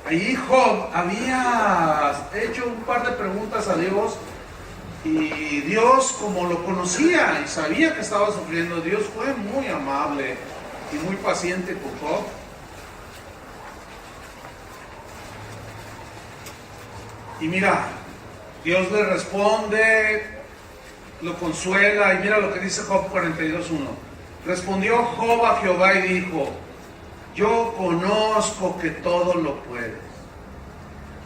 Allí Job había hecho un par de preguntas a Dios, y Dios, como lo conocía y sabía que estaba sufriendo, Dios fue muy amable y muy paciente con Job. Y mira, Dios le responde, lo consuela, y mira lo que dice Job 42:1. Respondió Job a Jehová y dijo, yo conozco que todo lo puedes,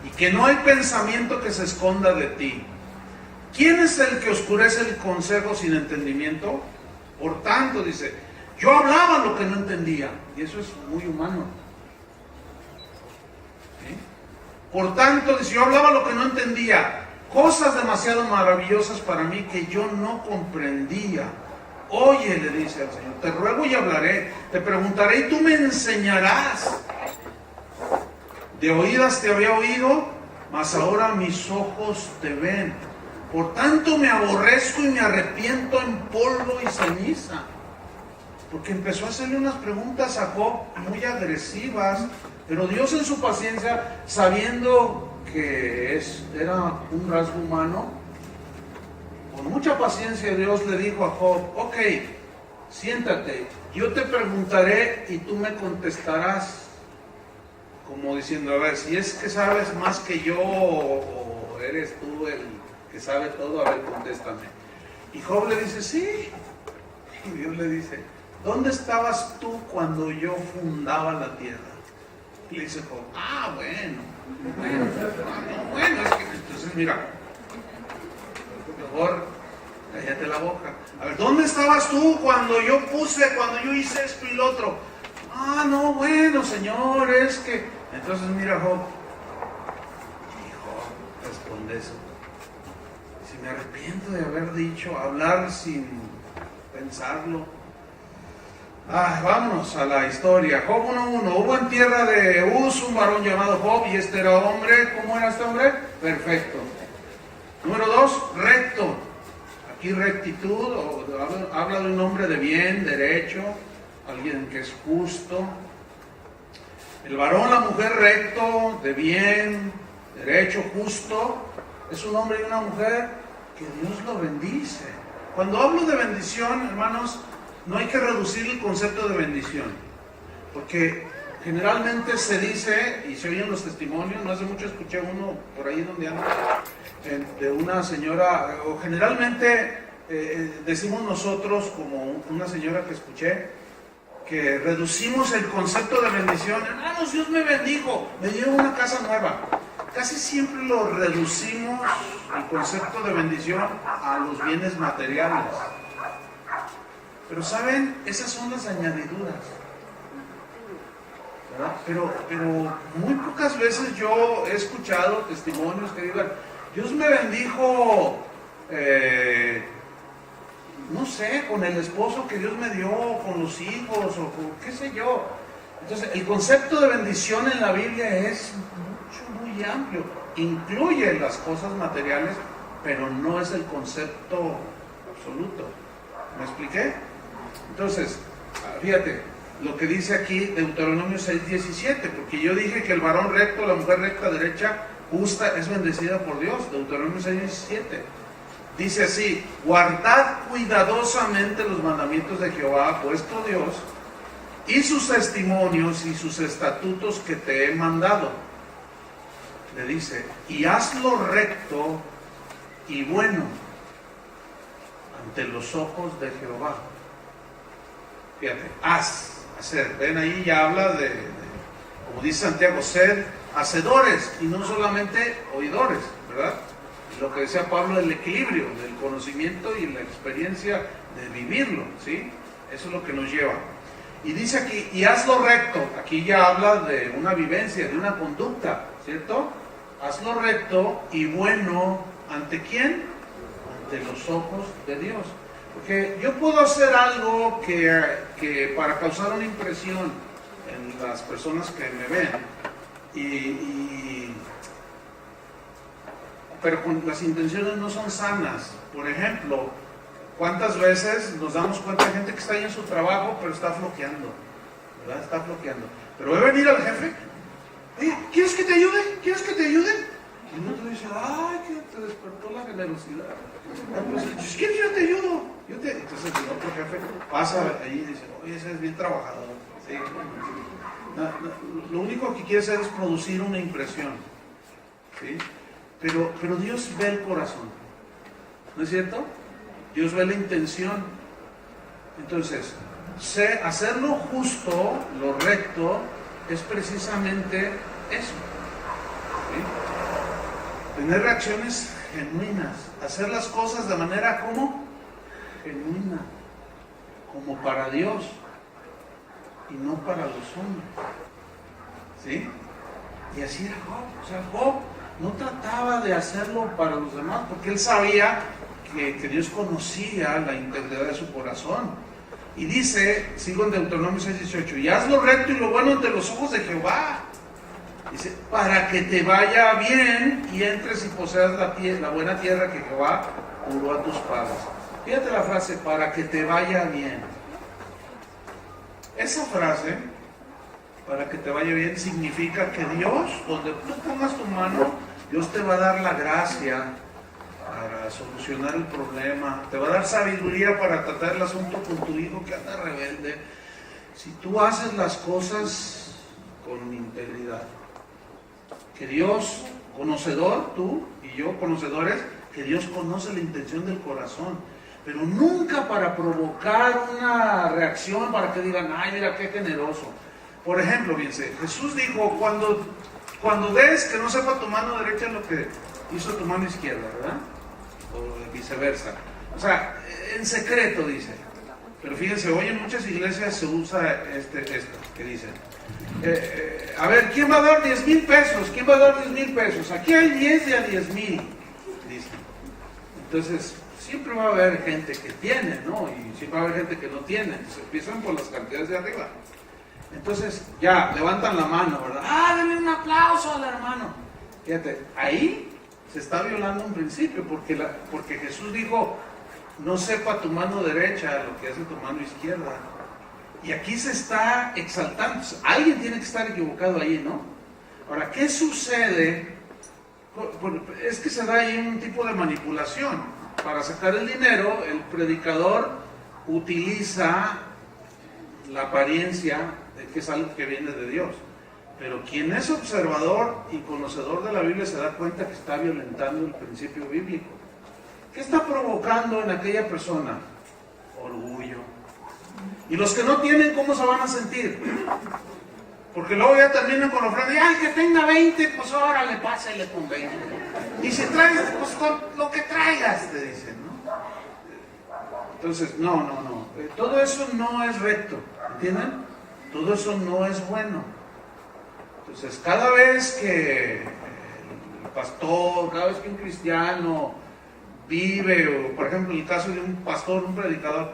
y que no hay pensamiento que se esconda de ti. ¿Quién es el que oscurece el consejo sin entendimiento? Por tanto, dice, yo hablaba lo que no entendía, y eso es muy humano. ¿Sí? Por tanto, dice, yo hablaba lo que no entendía, cosas demasiado maravillosas para mí que yo no comprendía. Oye, le dice al Señor, te ruego y hablaré, te preguntaré y tú me enseñarás. De oídas te había oído, mas ahora mis ojos te ven. Por tanto me aborrezco y me arrepiento en polvo y ceniza. Porque empezó a hacerle unas preguntas a Job muy agresivas, pero Dios en su paciencia, sabiendo que era un rasgo humano, con mucha paciencia Dios le dijo a Job, ok, siéntate, yo te preguntaré y tú me contestarás, como diciendo, a ver, si es que sabes más que yo o eres tú el que sabe todo, a ver, contéstame. Y Job le dice, sí. Y Dios le dice, ¿dónde estabas tú cuando yo fundaba la tierra? Y le dice Job, bueno, es que entonces mira, mejor cállate la boca. A ver, ¿dónde estabas tú cuando yo hice esto y lo otro? No, bueno, Señor, es que... Entonces mira Job, y Job responde eso. Si me arrepiento de haber dicho, hablar sin pensarlo. Vámonos a la historia. Job 1:1. Hubo en tierra de Uz un varón llamado Job, y este era hombre. ¿Cómo era este hombre? Perfecto. Número 2, recto. Aquí rectitud, habla de un hombre de bien, derecho, alguien que es justo. El varón, la mujer recto, de bien, derecho, justo, es un hombre y una mujer que Dios lo bendice. Cuando hablo de bendición, hermanos, no hay que reducir el concepto de bendición, porque generalmente se dice, y se oyen los testimonios, no hace mucho escuché uno por ahí donde ando, de una señora, o generalmente decimos nosotros, como una señora que escuché, que reducimos el concepto de bendición. Hermanos, Dios me bendijo, me dio una casa nueva. Casi siempre lo reducimos, el concepto de bendición, a los bienes materiales. Pero ¿saben? Esas son las añadiduras, ¿verdad? Pero muy pocas veces yo he escuchado testimonios que digan, Dios me bendijo no sé, con el esposo que Dios me dio, con los hijos, o con qué sé yo. Entonces, el concepto de bendición en la Biblia es muy amplio. Incluye las cosas materiales, pero no es el concepto absoluto. ¿Me expliqué? Entonces, fíjate, lo que dice aquí Deuteronomio 6:17, porque yo dije que el varón recto, la mujer recta, derecha, justa, es bendecida por Dios. Deuteronomio 6:17. Dice así: guardad cuidadosamente los mandamientos de Jehová, vuestro Dios, y sus testimonios y sus estatutos que te he mandado. Le dice, y hazlo recto y bueno ante los ojos de Jehová. Fíjate, hacer. Ven, ahí ya habla de, como dice Santiago, ser hacedores y no solamente oidores, ¿verdad? Lo que decía Pablo del equilibrio, del conocimiento y la experiencia de vivirlo, ¿sí? Eso es lo que nos lleva. Y dice aquí, y hazlo recto. Aquí ya habla de una vivencia, de una conducta, ¿cierto? Hazlo recto y bueno, ¿ante quién? Ante los ojos de Dios. Porque yo puedo hacer algo que para causar una impresión en las personas que me ven, pero las intenciones no son sanas. Por ejemplo, ¿cuántas veces nos damos cuenta de gente que está ahí en su trabajo, pero está flojeando? ¿Verdad? Está flojeando. Pero ve venir al jefe. Oye, ¿quieres que te ayude? ¿Quieres que te ayude? Y uno te dice, ay, que te despertó la generosidad. Pues, ¿quieres que yo te ayudo? Entonces el otro jefe pasa ahí y dice, oye, ese es bien trabajador. ¿Sí? Lo único que quiere hacer es producir una impresión. ¿Sí? Pero Dios ve el corazón. ¿No es cierto? Dios ve la intención. Entonces, hacer lo justo, lo recto, es precisamente eso. ¿Sí? Tener reacciones genuinas, hacer las cosas de manera como genuina, como para Dios y no para los hombres. ¿Sí? Y así era Job. O sea, Job no trataba de hacerlo para los demás, porque él sabía que Dios conocía la integridad de su corazón. Y dice, sigo en Deuteronomio 6:18, y haz lo recto y lo bueno ante los ojos de Jehová. Dice, para que te vaya bien y entres y poseas la buena tierra que Jehová juró a tus padres. Fíjate la frase, para que te vaya bien. Esa frase, para que te vaya bien, significa que Dios, donde tú pongas tu mano, Dios te va a dar la gracia para solucionar el problema, te va a dar sabiduría para tratar el asunto con tu hijo que anda rebelde. Si tú haces las cosas con integridad, que Dios, conocedor, tú y yo conocedores, que Dios conoce la intención del corazón, pero nunca para provocar una reacción, para que digan, ay, mira qué generoso. Por ejemplo, fíjense, Jesús dijo, cuando des, que no sepa tu mano derecha lo que hizo tu mano izquierda, ¿verdad? O viceversa. O sea, en secreto dice. Pero fíjense, hoy en muchas iglesias se usa esto que dicen. A ver, ¿quién va a dar 10,000 pesos? ¿Quién va a dar 10,000 pesos? Aquí hay 10 de a 10,000, dicen. Entonces, siempre va a haber gente que tiene, ¿no? Y siempre va a haber gente que no tiene. Entonces, empiezan por las cantidades de arriba. Entonces, ya, levantan la mano, ¿verdad? ¡Ah, denle un aplauso al hermano! Fíjate, ahí se está violando un principio, porque Jesús dijo, no sepa tu mano derecha lo que hace tu mano izquierda. Y aquí se está exaltando. Alguien tiene que estar equivocado ahí, ¿no? Ahora, ¿qué sucede? Es que se da ahí un tipo de manipulación. Para sacar el dinero, el predicador utiliza la apariencia de que es algo que viene de Dios. Pero quien es observador y conocedor de la Biblia se da cuenta que está violentando el principio bíblico. ¿Qué está provocando en aquella persona? Orgullo. Y los que no tienen, ¿cómo se van a sentir? Porque luego ya terminan con la ofrenda y ¡ay, que tenga 20! Pues órale, pásale con 20. Y si traes, pues con lo que traigas, te dicen, ¿no? Entonces, no. Todo eso no es recto, ¿entienden? Todo eso no es bueno. Entonces, cada vez que el pastor, cada vez que un cristiano vive, o por ejemplo el caso de un pastor, un predicador,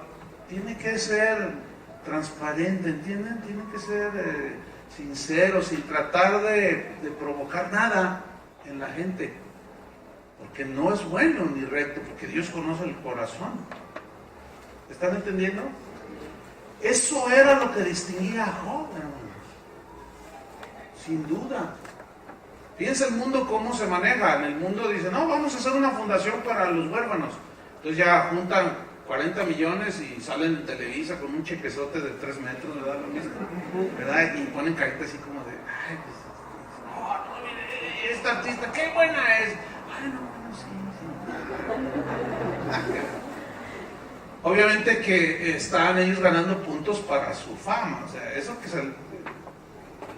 tiene que ser transparente, ¿entienden? Tiene que ser sincero, sin tratar de provocar nada en la gente, porque no es bueno ni recto, porque Dios conoce el corazón. ¿Están entendiendo? Eso era lo que distinguía a Job, hermanos, sin duda. Piensa el mundo cómo se maneja. En el mundo dice, no, vamos a hacer una fundación para los huérfanos. Entonces ya juntan 40 millones y salen en Televisa con un chequezote de 3 metros, ¿verdad? Lo mismo, ¿verdad? Y ponen caritas así como de, ay, pues, no, mire, esta artista, qué buena es. Ay, no, sí. Obviamente que están ellos ganando puntos para su fama. O sea, eso que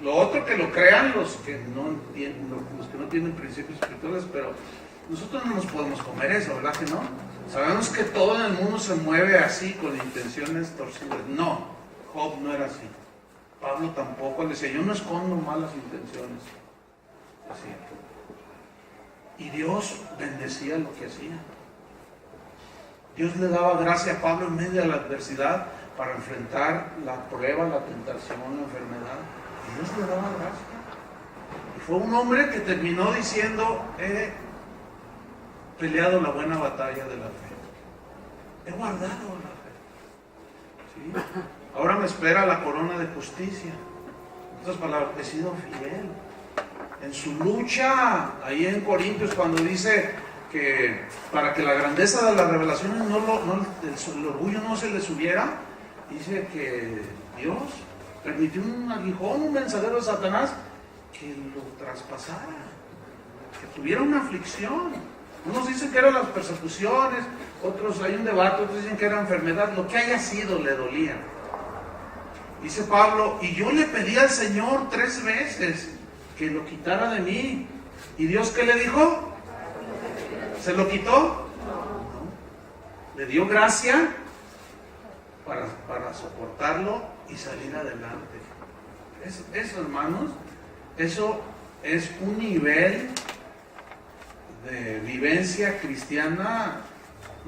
lo otro que lo crean los que no entienden, los que no tienen principios espirituales, pero nosotros no nos podemos comer eso, ¿verdad que no? Sabemos que todo en el mundo se mueve así, con intenciones torcidas. No, Job no era así. Pablo tampoco. Él decía, yo no escondo malas intenciones. Así. Y Dios bendecía lo que hacía. Dios le daba gracia a Pablo en medio de la adversidad para enfrentar la prueba, la tentación, la enfermedad. Y Dios le daba gracia. Y fue un hombre que terminó diciendo, he peleado la buena batalla de la fe. He guardado la fe. ¿Sí? Ahora me espera la corona de justicia. En otras palabras, he sido fiel. En su lucha, ahí en Corintios, cuando dice que para que la grandeza de las revelaciones el orgullo no se le subiera, dice que Dios permitió un aguijón, un mensajero de Satanás, que lo traspasara, que tuviera una aflicción. Unos dicen que eran las persecuciones, otros hay un debate, otros dicen que era enfermedad, lo que haya sido le dolía. Dice Pablo, y yo le pedí al Señor 3 veces que lo quitara de mí. ¿Y Dios qué le dijo? ¿Se lo quitó? No. Le dio gracia para soportarlo y salir adelante. Eso, hermanos, eso es un nivel de vivencia cristiana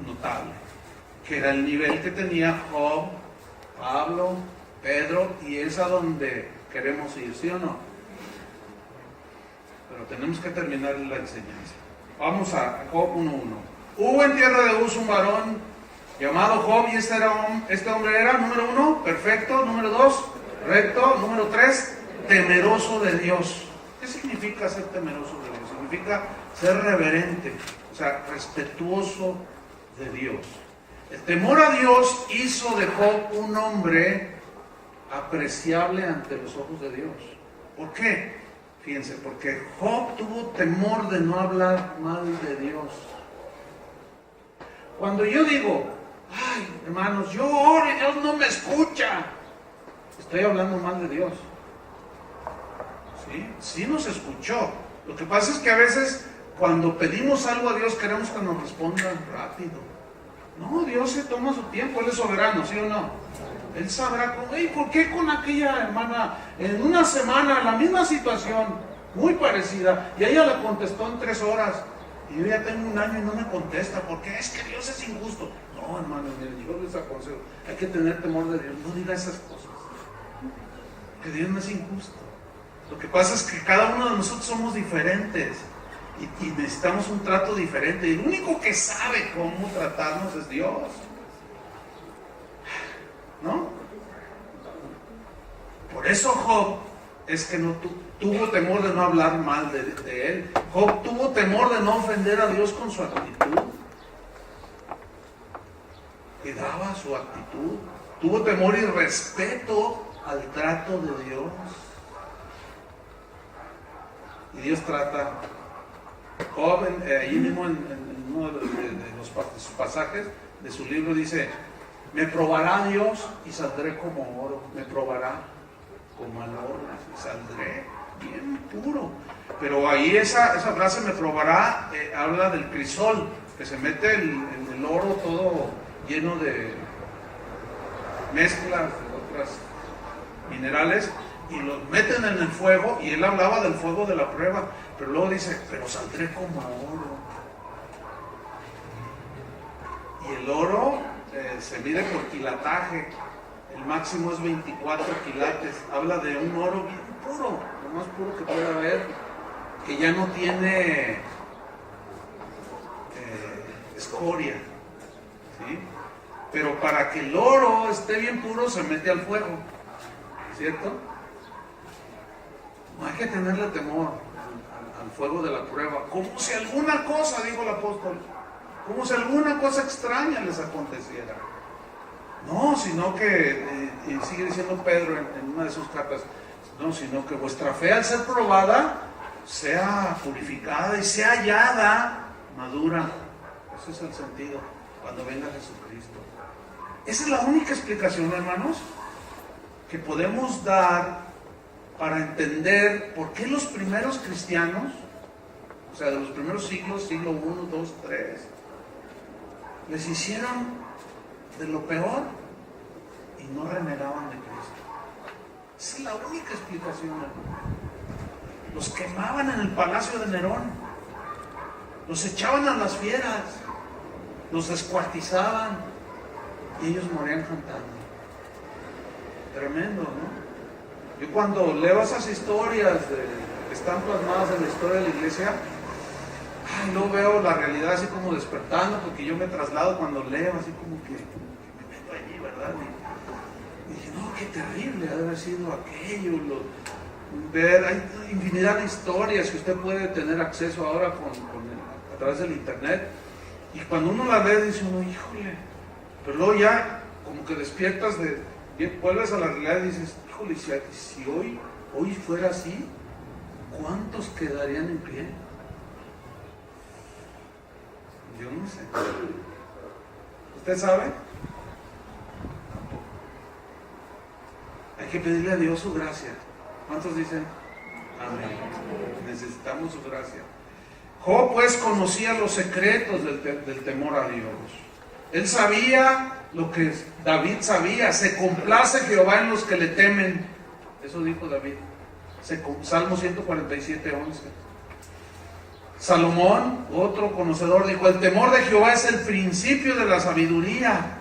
notable, que era el nivel que tenía Job, Pablo, Pedro, y es a donde queremos ir, ¿sí o no? Pero tenemos que terminar la enseñanza. Vamos a Job 1:1. Hubo en tierra de Uz un varón llamado Job, y este hombre era, número 1, perfecto, número 2, recto, número 3, temeroso de Dios. ¿Qué significa ser temeroso de Dios? Significa ser reverente, o sea, respetuoso de Dios. El temor a Dios hizo de Job un hombre apreciable ante los ojos de Dios. ¿Por qué? Fíjense, porque Job tuvo temor de no hablar mal de Dios. Cuando yo digo, ay, hermanos, yo oro y Dios no me escucha, estoy hablando mal de Dios. ¿Sí? Sí nos escuchó. Lo que pasa es que a veces cuando pedimos algo a Dios queremos que nos respondan rápido. No, Dios se toma su tiempo, Él es soberano, ¿sí o no? Él sabrá cómo, ¿por qué con aquella hermana en una semana la misma situación, muy parecida, y ella le contestó en 3 horas, y yo ya tengo 1 año y no me contesta? Porque es que Dios es injusto. No, hermano, yo les aconsejo, hay que tener temor de Dios, no diga esas cosas, que Dios no es injusto. Lo que pasa es que cada uno de nosotros somos diferentes y necesitamos un trato diferente, y el único que sabe cómo tratarnos es Dios, ¿no? Por eso Job es que no tuvo temor de no hablar mal de él. Job tuvo temor de no ofender a Dios con su actitud. Cuidaba su actitud. Tuvo temor y respeto al trato de Dios. Y Dios trata. Job, ahí mismo en uno de los pasajes de su libro dice, me probará Dios y saldré como oro, me probará como al oro y saldré bien puro. Pero ahí esa frase, me probará, habla del crisol, que se mete el oro todo lleno de mezclas de otras minerales y los meten en el fuego, y él hablaba del fuego de la prueba, pero luego dice, pero saldré como oro. Y el oro se mide por quilataje. El máximo es 24 quilates. Habla de un oro bien puro, lo más puro que pueda haber, que ya no tiene escoria, ¿sí? Pero para que el oro esté bien puro se mete al fuego, ¿cierto? No hay que tenerle temor al fuego de la prueba, como si alguna cosa, dijo el apóstol, como si alguna cosa extraña les aconteciera. No, sino que, y sigue diciendo Pedro en una de sus cartas, no, sino que vuestra fe al ser probada sea purificada y sea hallada madura. Ese es el sentido cuando venga Jesucristo. Esa es la única explicación, hermanos, que podemos dar para entender por qué los primeros cristianos, o sea, de los primeros siglos, siglo 1, 2, 3, les hicieron de lo peor y no renegaban de Cristo. Esa es la única explicación, hermano. Los quemaban en el palacio de Nerón, los echaban a las fieras, los descuartizaban y ellos morían cantando. Tremendo, ¿no? Yo cuando leo esas historias que están plasmadas en la historia de la iglesia, no veo la realidad así como despertando, porque yo me traslado cuando leo, así como que me meto allí, ¿verdad? Y dije, no, qué terrible ha de haber sido aquello. Hay infinidad de historias que usted puede tener acceso ahora a través del internet, y cuando uno la lee dice uno, híjole, pero luego ya como que despiertas vuelves a la realidad y dices, híjole, si hoy fuera así, ¿cuántos quedarían en pie? Yo no sé. ¿Usted sabe? Tampoco. Hay que pedirle a Dios su gracia. ¿Cuántos dicen? Amén. Necesitamos su gracia. Job pues conocía los secretos del temor a Dios. Él sabía lo que David sabía. Se complace Jehová en los que le temen. Eso dijo David. Salmo 147, 11. Salomón, otro conocedor, dijo, el temor de Jehová es el principio de la sabiduría.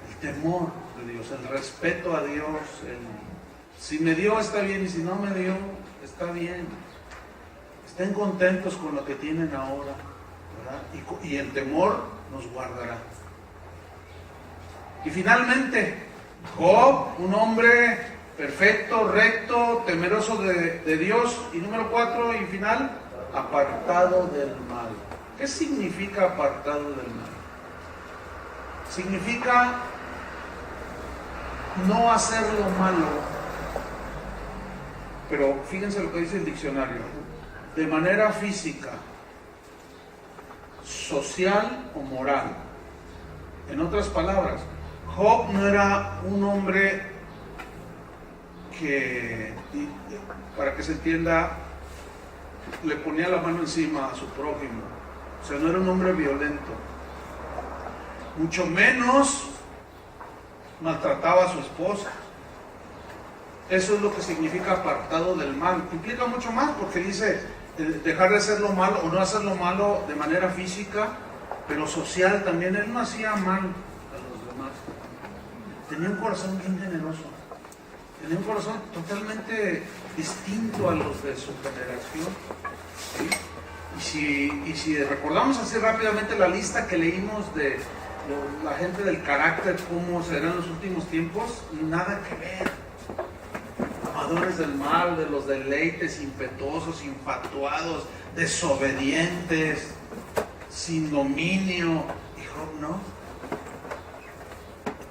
El temor de Dios, el respeto a Dios, si me dio está bien y si no me dio está bien. Estén contentos con lo que tienen ahora, ¿verdad? Y el temor nos guardará. Y finalmente, Job, un hombre perfecto, recto, temeroso de Dios. Y número 4 y final, apartado del mal. ¿Qué significa apartado del mal? Significa no hacer lo malo. Pero fíjense lo que dice el diccionario: de manera física, social o moral. En otras palabras, Job no era un hombre que, para que se entienda, le ponía la mano encima a su prójimo. O sea, no era un hombre violento. Mucho menos maltrataba a su esposa. Eso es lo que significa apartado del mal. Implica mucho más, porque dice dejar de hacer lo malo o no hacer lo malo de manera física, pero social también. Él no hacía mal a los demás. Tenía un corazón bien generoso. Tenía un corazón totalmente distinto a los de su generación, ¿sí? Y si recordamos así rápidamente la lista que leímos de la gente del carácter, cómo serán en los últimos tiempos, nada que ver. Amadores del mal, de los deleites, impetuosos, infatuados, desobedientes, sin dominio. Y Job no.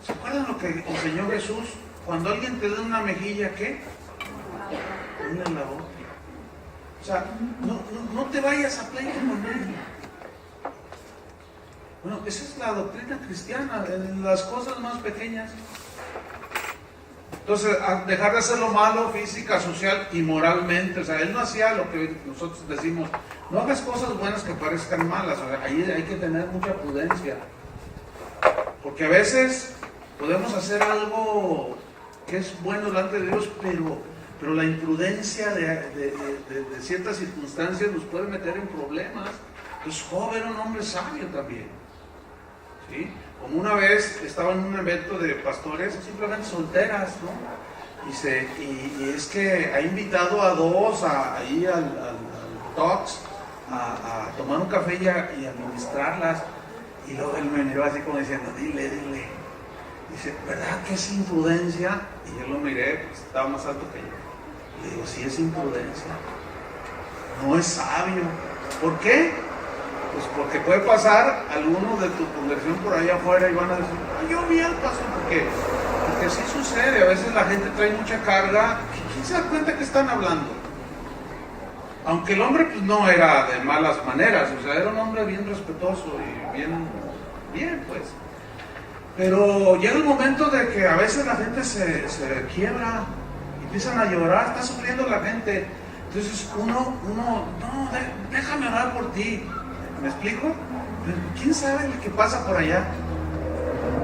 ¿Se acuerdan lo que enseñó Jesús? Cuando alguien te da una mejilla, ¿qué? Ponle la otra. O sea, no te vayas a pleito con él. Bueno, esa es la doctrina cristiana, en las cosas más pequeñas. Entonces, dejar de hacer lo malo física, social y moralmente. O sea, él no hacía lo que nosotros decimos, no hagas cosas buenas que parezcan malas. O sea, ahí hay que tener mucha prudencia. Porque a veces podemos hacer algo que es bueno delante de Dios, pero la imprudencia de ciertas circunstancias nos puede meter en problemas Entonces Job era un hombre sabio también, ¿sí? Como una vez estaba en un evento de pastores simplemente solteras, ¿no? Y es que ha invitado a dos ahí al Talks a tomar un café y a ministrarlas. Y luego él me miró así como diciendo, dile. Dice, ¿verdad que es imprudencia? Y yo lo miré, pues estaba más alto que yo. Le digo, sí es imprudencia. No es sabio. ¿Por qué? Pues porque puede pasar algunos de tu congregación por allá afuera y van a decir, yo vi al pastor, porque sí sucede, a veces la gente trae mucha carga, ¿quién se da cuenta que están hablando? Aunque el hombre pues no era de malas maneras, o sea, era un hombre bien respetuoso y bien pues. Pero llega el momento de que a veces la gente se quiebra, empiezan a llorar, está sufriendo la gente. Entonces uno no, déjame orar por ti. ¿Me explico? ¿Quién sabe el que pasa por allá?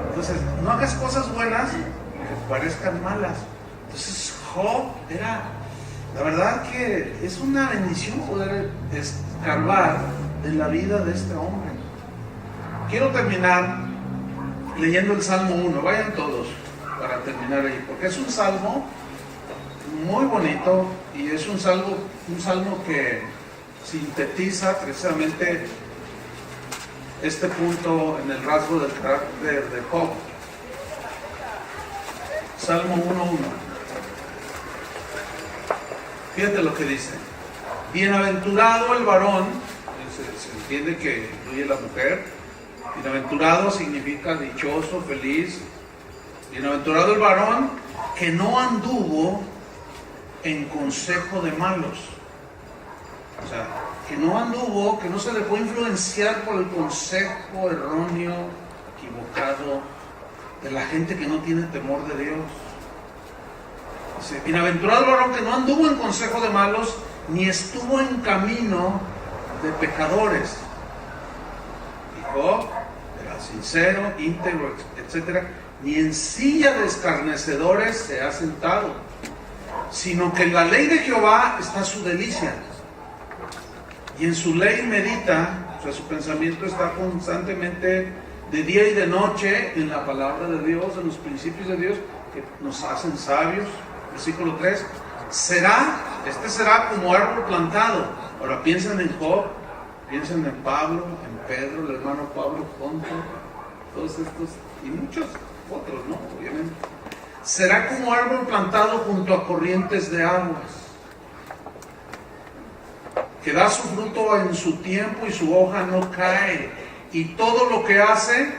Entonces, no hagas cosas buenas que parezcan malas. Entonces, Job era, la verdad que es una bendición poder escarbar en la vida de este hombre. Quiero terminar leyendo el Salmo 1. Vayan todos para terminar ahí, porque es un salmo muy bonito y es un salmo que sintetiza precisamente este punto en el rasgo del carácter de Job. Salmo 1:1. Fíjate lo que dice. Bienaventurado el varón, se entiende que incluye la mujer. Bienaventurado significa dichoso, feliz. Bienaventurado el varón que no anduvo en consejo de malos. O sea, que no se dejó influenciar por el consejo erróneo, equivocado, de la gente que no tiene temor de Dios. Dice, bienaventurado el varón que no anduvo en consejo de malos, ni estuvo en camino de pecadores. Y Job era sincero, íntegro, etc. Ni en silla de escarnecedores se ha sentado, sino que en la ley de Jehová está su delicia. Y en su ley medita, o sea, su pensamiento está constantemente de día y de noche en la palabra de Dios, en los principios de Dios que nos hacen sabios. Versículo 3, será como árbol plantado. Ahora piensen en Job, piensen en Pablo, en Pedro, el hermano Pablo, Ponto, todos estos y muchos otros, ¿no? Obviamente. Será como árbol plantado junto a corrientes de aguas, que da su fruto en su tiempo y su hoja no cae, y todo lo que hace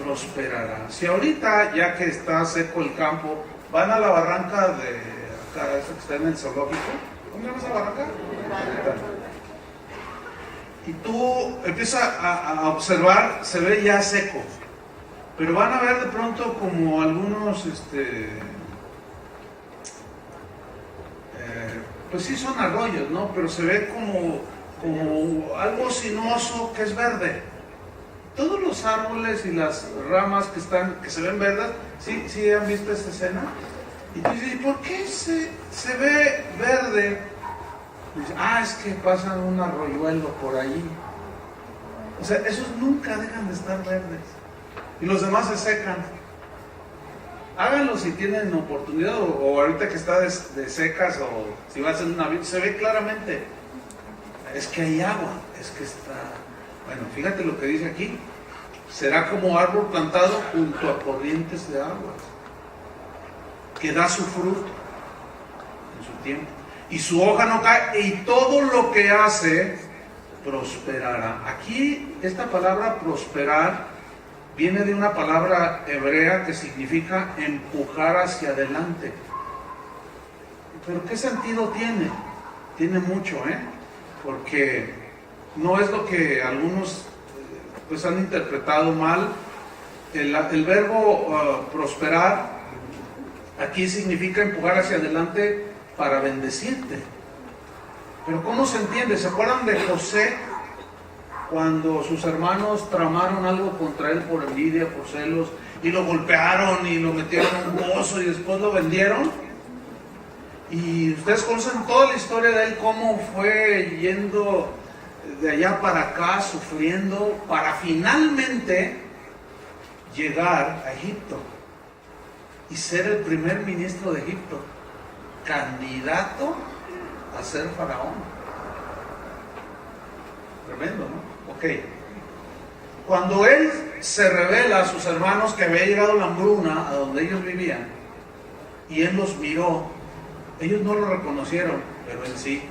prosperará. Si ahorita, ya que está seco el campo, van a la barranca de acá, esa que está en el zoológico, ¿cómo se llama esa barranca? Y tú empiezas a observar, se ve ya seco, pero van a ver de pronto como algunos, pues sí son arroyos, ¿no? Pero se ve como algo sinuoso que es verde. Todos los árboles y las ramas que se ven verdes, ¿sí han visto esta escena? Y tú dices, ¿por qué se ve verde? Y dices, es que pasa un arroyuelo por ahí. O sea, esos nunca dejan de estar verdes. Y los demás se secan. Háganlo si tienen oportunidad, o ahorita que está de secas, o si va a hacer una vida, se ve claramente. Es que hay agua, es que está... Bueno, fíjate lo que dice aquí. Será como árbol plantado junto a corrientes de aguas, que da su fruto en su tiempo, y su hoja no cae, y todo lo que hace prosperará. Aquí esta palabra prosperar viene de una palabra hebrea que significa empujar hacia adelante. ¿Pero qué sentido tiene? Tiene mucho, porque no es lo que algunos pues han interpretado mal. El verbo prosperar aquí significa empujar hacia adelante para bendecirte. Pero ¿cómo se entiende? ¿Se acuerdan de José? Cuando sus hermanos tramaron algo contra él por envidia, por celos, y lo golpearon y lo metieron en un pozo y después lo vendieron. Y ustedes conocen toda la historia de él, cómo fue yendo de allá para acá, sufriendo, para finalmente llegar a Egipto y ser el primer ministro de Egipto, candidato a ser faraón. Tremendo, ¿no? Ok. Cuando él se revela a sus hermanos que había llegado la hambruna a donde ellos vivían, y él los miró, ellos no lo reconocieron, pero él sí.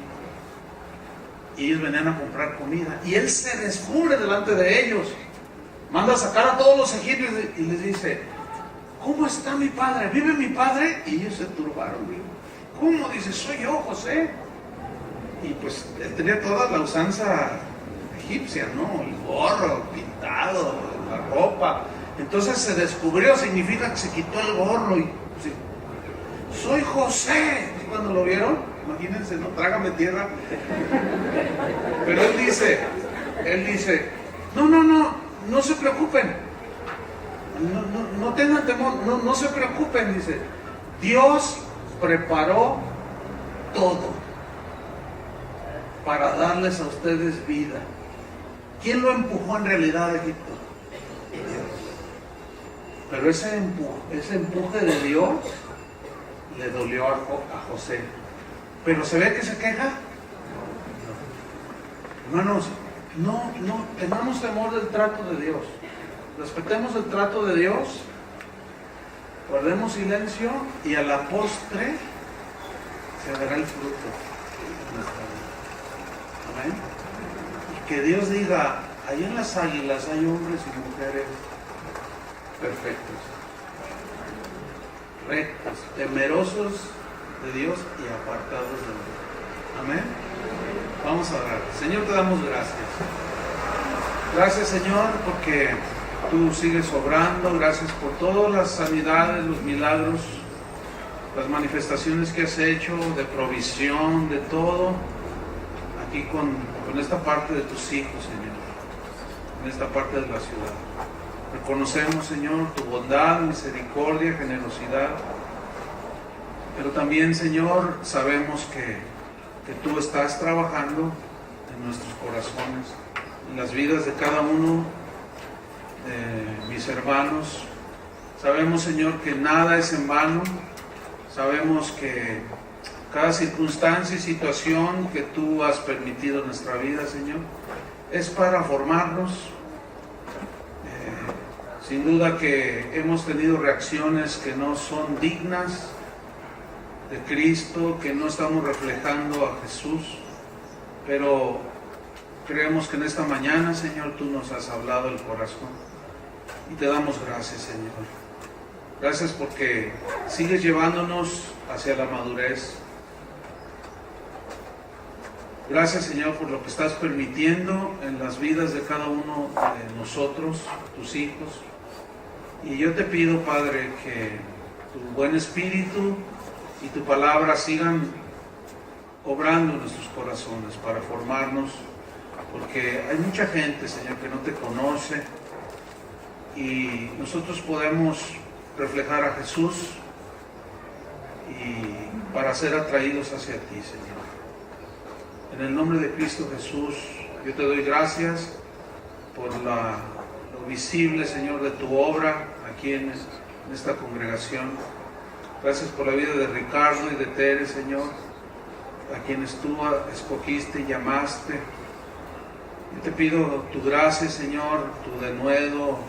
Y ellos venían a comprar comida, y él se descubre delante de ellos, manda a sacar a todos los egipcios y les dice: ¿cómo está mi padre? ¿Vive mi padre? Y ellos se turbaron. ¿Cómo? Dice: soy yo, José. Y pues él tenía toda la usanza egipcia, ¿no? El gorro pintado, la ropa. Entonces se descubrió, significa que se quitó el gorro y sí, soy José. Y cuando lo vieron, imagínense, no, trágame tierra. Pero él dice, no se preocupen, no tengan temor, no se preocupen, dice, Dios preparó todo para darles a ustedes vida. ¿Quién lo empujó en realidad a Egipto? Dios. Pero ese empuje de Dios le dolió a José. Pero ¿se ve que se queja? Hermanos, no tengamos temor del trato de Dios. Respetemos el trato de Dios, guardemos silencio y a la postre se verá el fruto de nuestra vida. Amén. Y que Dios diga: ahí en las águilas hay hombres y mujeres perfectos, rectos, temerosos de Dios y apartados de Dios. Amén. Vamos a orar. Señor, te damos gracias. Gracias, Señor, porque tú sigues obrando. Gracias por todas las sanidades, los milagros, las manifestaciones que has hecho de provisión, de todo, aquí con esta parte de tus hijos, Señor, en esta parte de la ciudad. Reconocemos, Señor, tu bondad, misericordia, generosidad, pero también, Señor, sabemos que tú estás trabajando en nuestros corazones, en las vidas de cada uno de mis hermanos. Sabemos, Señor, que nada es en vano. Sabemos que cada circunstancia y situación que tú has permitido en nuestra vida, Señor, es para formarnos. Sin duda que hemos tenido reacciones que no son dignas de Cristo, que no estamos reflejando a Jesús, pero creemos que en esta mañana, Señor, tú nos has hablado el corazón y te damos gracias, Señor. Gracias porque sigues llevándonos hacia la madurez. Gracias, Señor, por lo que estás permitiendo en las vidas de cada uno de nosotros, tus hijos. Y yo te pido, Padre, que tu buen espíritu y tu palabra sigan obrando en nuestros corazones para formarnos, porque hay mucha gente, Señor, que no te conoce, y nosotros podemos reflejar a Jesús y para ser atraídos hacia ti, Señor. En el nombre de Cristo Jesús, yo te doy gracias por lo visible, Señor, de tu obra aquí en esta congregación. Gracias por la vida de Ricardo y de Tere, Señor, a quienes tú escogiste y llamaste. Yo te pido tu gracia, Señor, tu denuedo,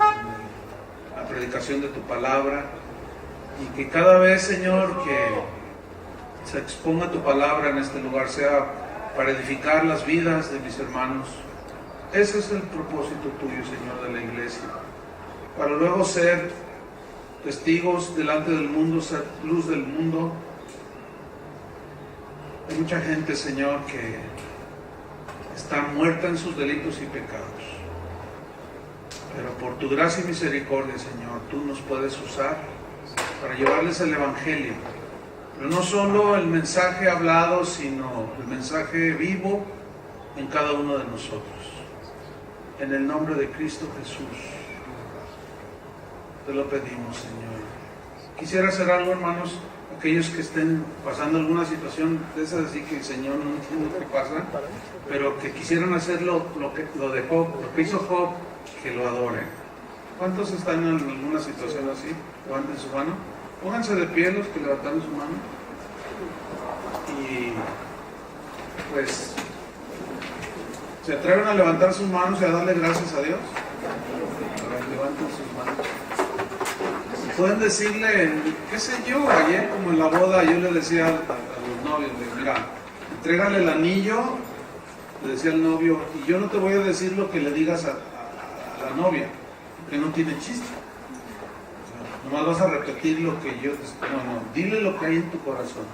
la predicación de tu palabra, y que cada vez, Señor, que se exponga tu palabra en este lugar sea para edificar las vidas de mis hermanos. Ese es el propósito tuyo, Señor, de la iglesia, para luego ser testigos delante del mundo, ser luz del mundo. Hay mucha gente, Señor, que está muerta en sus delitos y pecados, pero por tu gracia y misericordia, Señor, tú nos puedes usar para llevarles el Evangelio, pero no solo el mensaje hablado, sino el mensaje vivo en cada uno de nosotros. En el nombre de Cristo Jesús te lo pedimos, Señor. Quisiera hacer algo, hermanos. aquellos que estén pasando alguna situación de esas, así que el Señor no entiende qué pasa, pero que quisieran hacer lo de Job, lo que hizo Job, que lo adoren. ¿Cuántos están en alguna situación así? Levanten su mano. Pónganse de pie los que levantaron su mano. Y pues, ¿se atreven a levantar sus manos y a darle gracias a Dios? A ver, levanten sus manos. Pueden decirle, qué sé yo, ayer como en la boda yo le decía a los novios, mira, entrégale el anillo, le decía al novio, y yo no te voy a decir lo que le digas a la novia, que no tiene chiste. O sea, nomás vas a repetir lo que yo, no, dile lo que hay en tu corazón.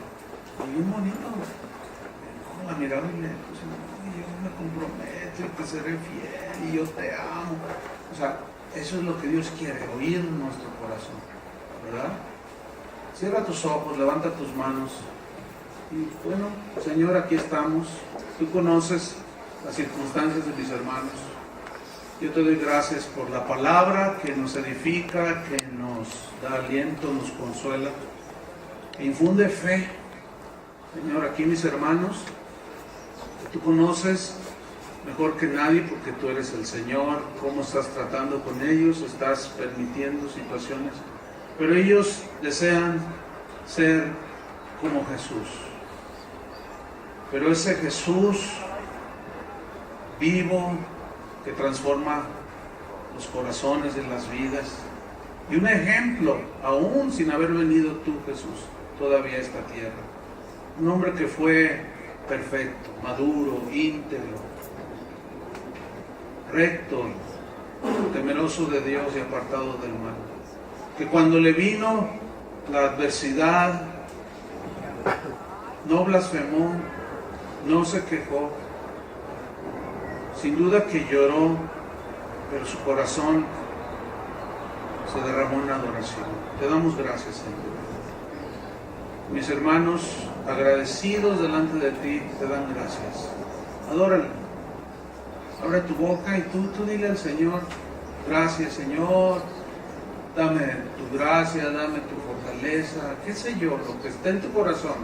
Y bien bonito, la miraba y le puse, yo me comprometo y te seré fiel y yo te amo. O sea, eso es lo que Dios quiere, oír nuestro corazón, ¿verdad? Cierra tus ojos, levanta tus manos y bueno, Señor, aquí estamos. Tú conoces las circunstancias de mis hermanos. Yo te doy gracias por la palabra que nos edifica, que nos da aliento, nos consuela, que infunde fe. Señor, aquí mis hermanos, tú conoces mejor que nadie porque tú eres el Señor, cómo estás tratando con ellos, estás permitiendo situaciones, pero ellos desean ser como Jesús. Pero ese Jesús vivo que transforma los corazones y las vidas, y un ejemplo, aún sin haber venido tú, Jesús, todavía a esta tierra. Un hombre que fue perfecto, maduro, íntegro, recto, temeroso de Dios y apartado del mal. Que cuando le vino la adversidad, no blasfemó, no se quejó. Sin duda que lloró, pero su corazón se derramó en adoración. Te damos gracias, Señor. Mis hermanos, agradecidos delante de ti, te dan gracias. Adórale. Abre tu boca y tú dile al Señor, gracias, Señor, dame tu gracia, dame tu fortaleza, qué sé yo, lo que esté en tu corazón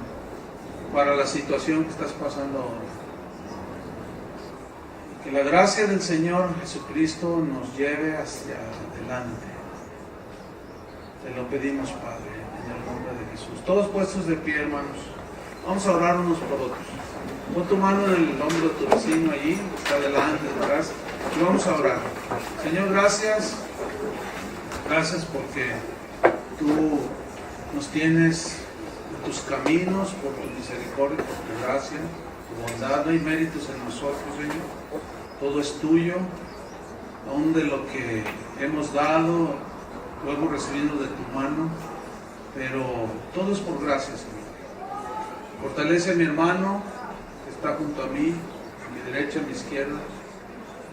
para la situación que estás pasando ahora. Y que la gracia del Señor Jesucristo nos lleve hacia adelante. Te lo pedimos, Padre, en el nombre de Jesús. Todos puestos de pie, hermanos. Vamos a orar unos por otros. Pon tu mano en el hombro de tu vecino allí, está delante, detrás, y vamos a orar. Señor, gracias. Gracias porque tú nos tienes en tus caminos, por tu misericordia, por tu gracia, tu bondad. No hay méritos en nosotros, Señor. Todo es tuyo. Aún de lo que hemos dado, lo hemos recibido de tu mano, pero todo es por gracia, Señor. Fortalece a mi hermano que está junto a mí, a mi derecha, a mi izquierda.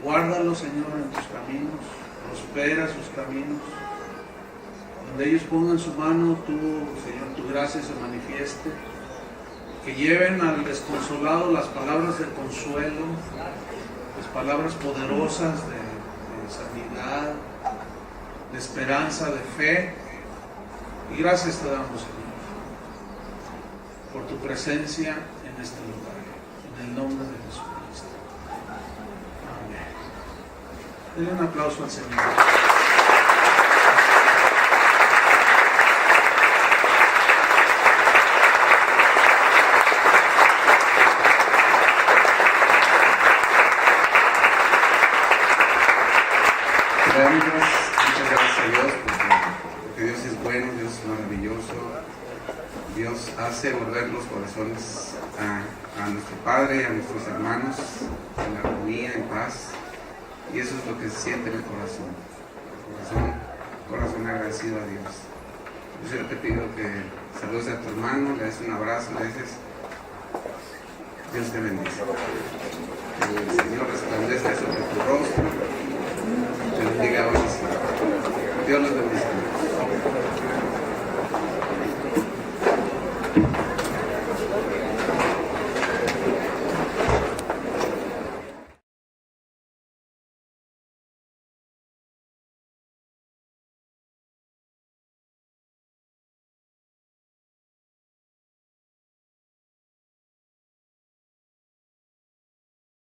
Guárdalo, Señor, en tus caminos. Prospera sus caminos. Donde ellos pongan su mano, tú, Señor, tu gracia se manifieste. Que lleven al desconsolado las palabras de consuelo, las palabras poderosas de sanidad, de esperanza, de fe. Y gracias te damos, Señor, por tu presencia en este lugar, en el nombre de Jesucristo. Amén. Denle un aplauso al Señor. Muchas gracias a Dios porque Dios es bueno, Dios es maravilloso. Dios hace volver los corazones a nuestro Padre y a nuestros hermanos en armonía, en paz, y eso es lo que se siente en el corazón. Corazón agradecido a Dios. Yo te pido que saludes a tu hermano, le des un abrazo, le dices Dios te bendice. Que el Señor resplandezca sobre tu rostro. Te bendiga hoy. Dios los bendiga.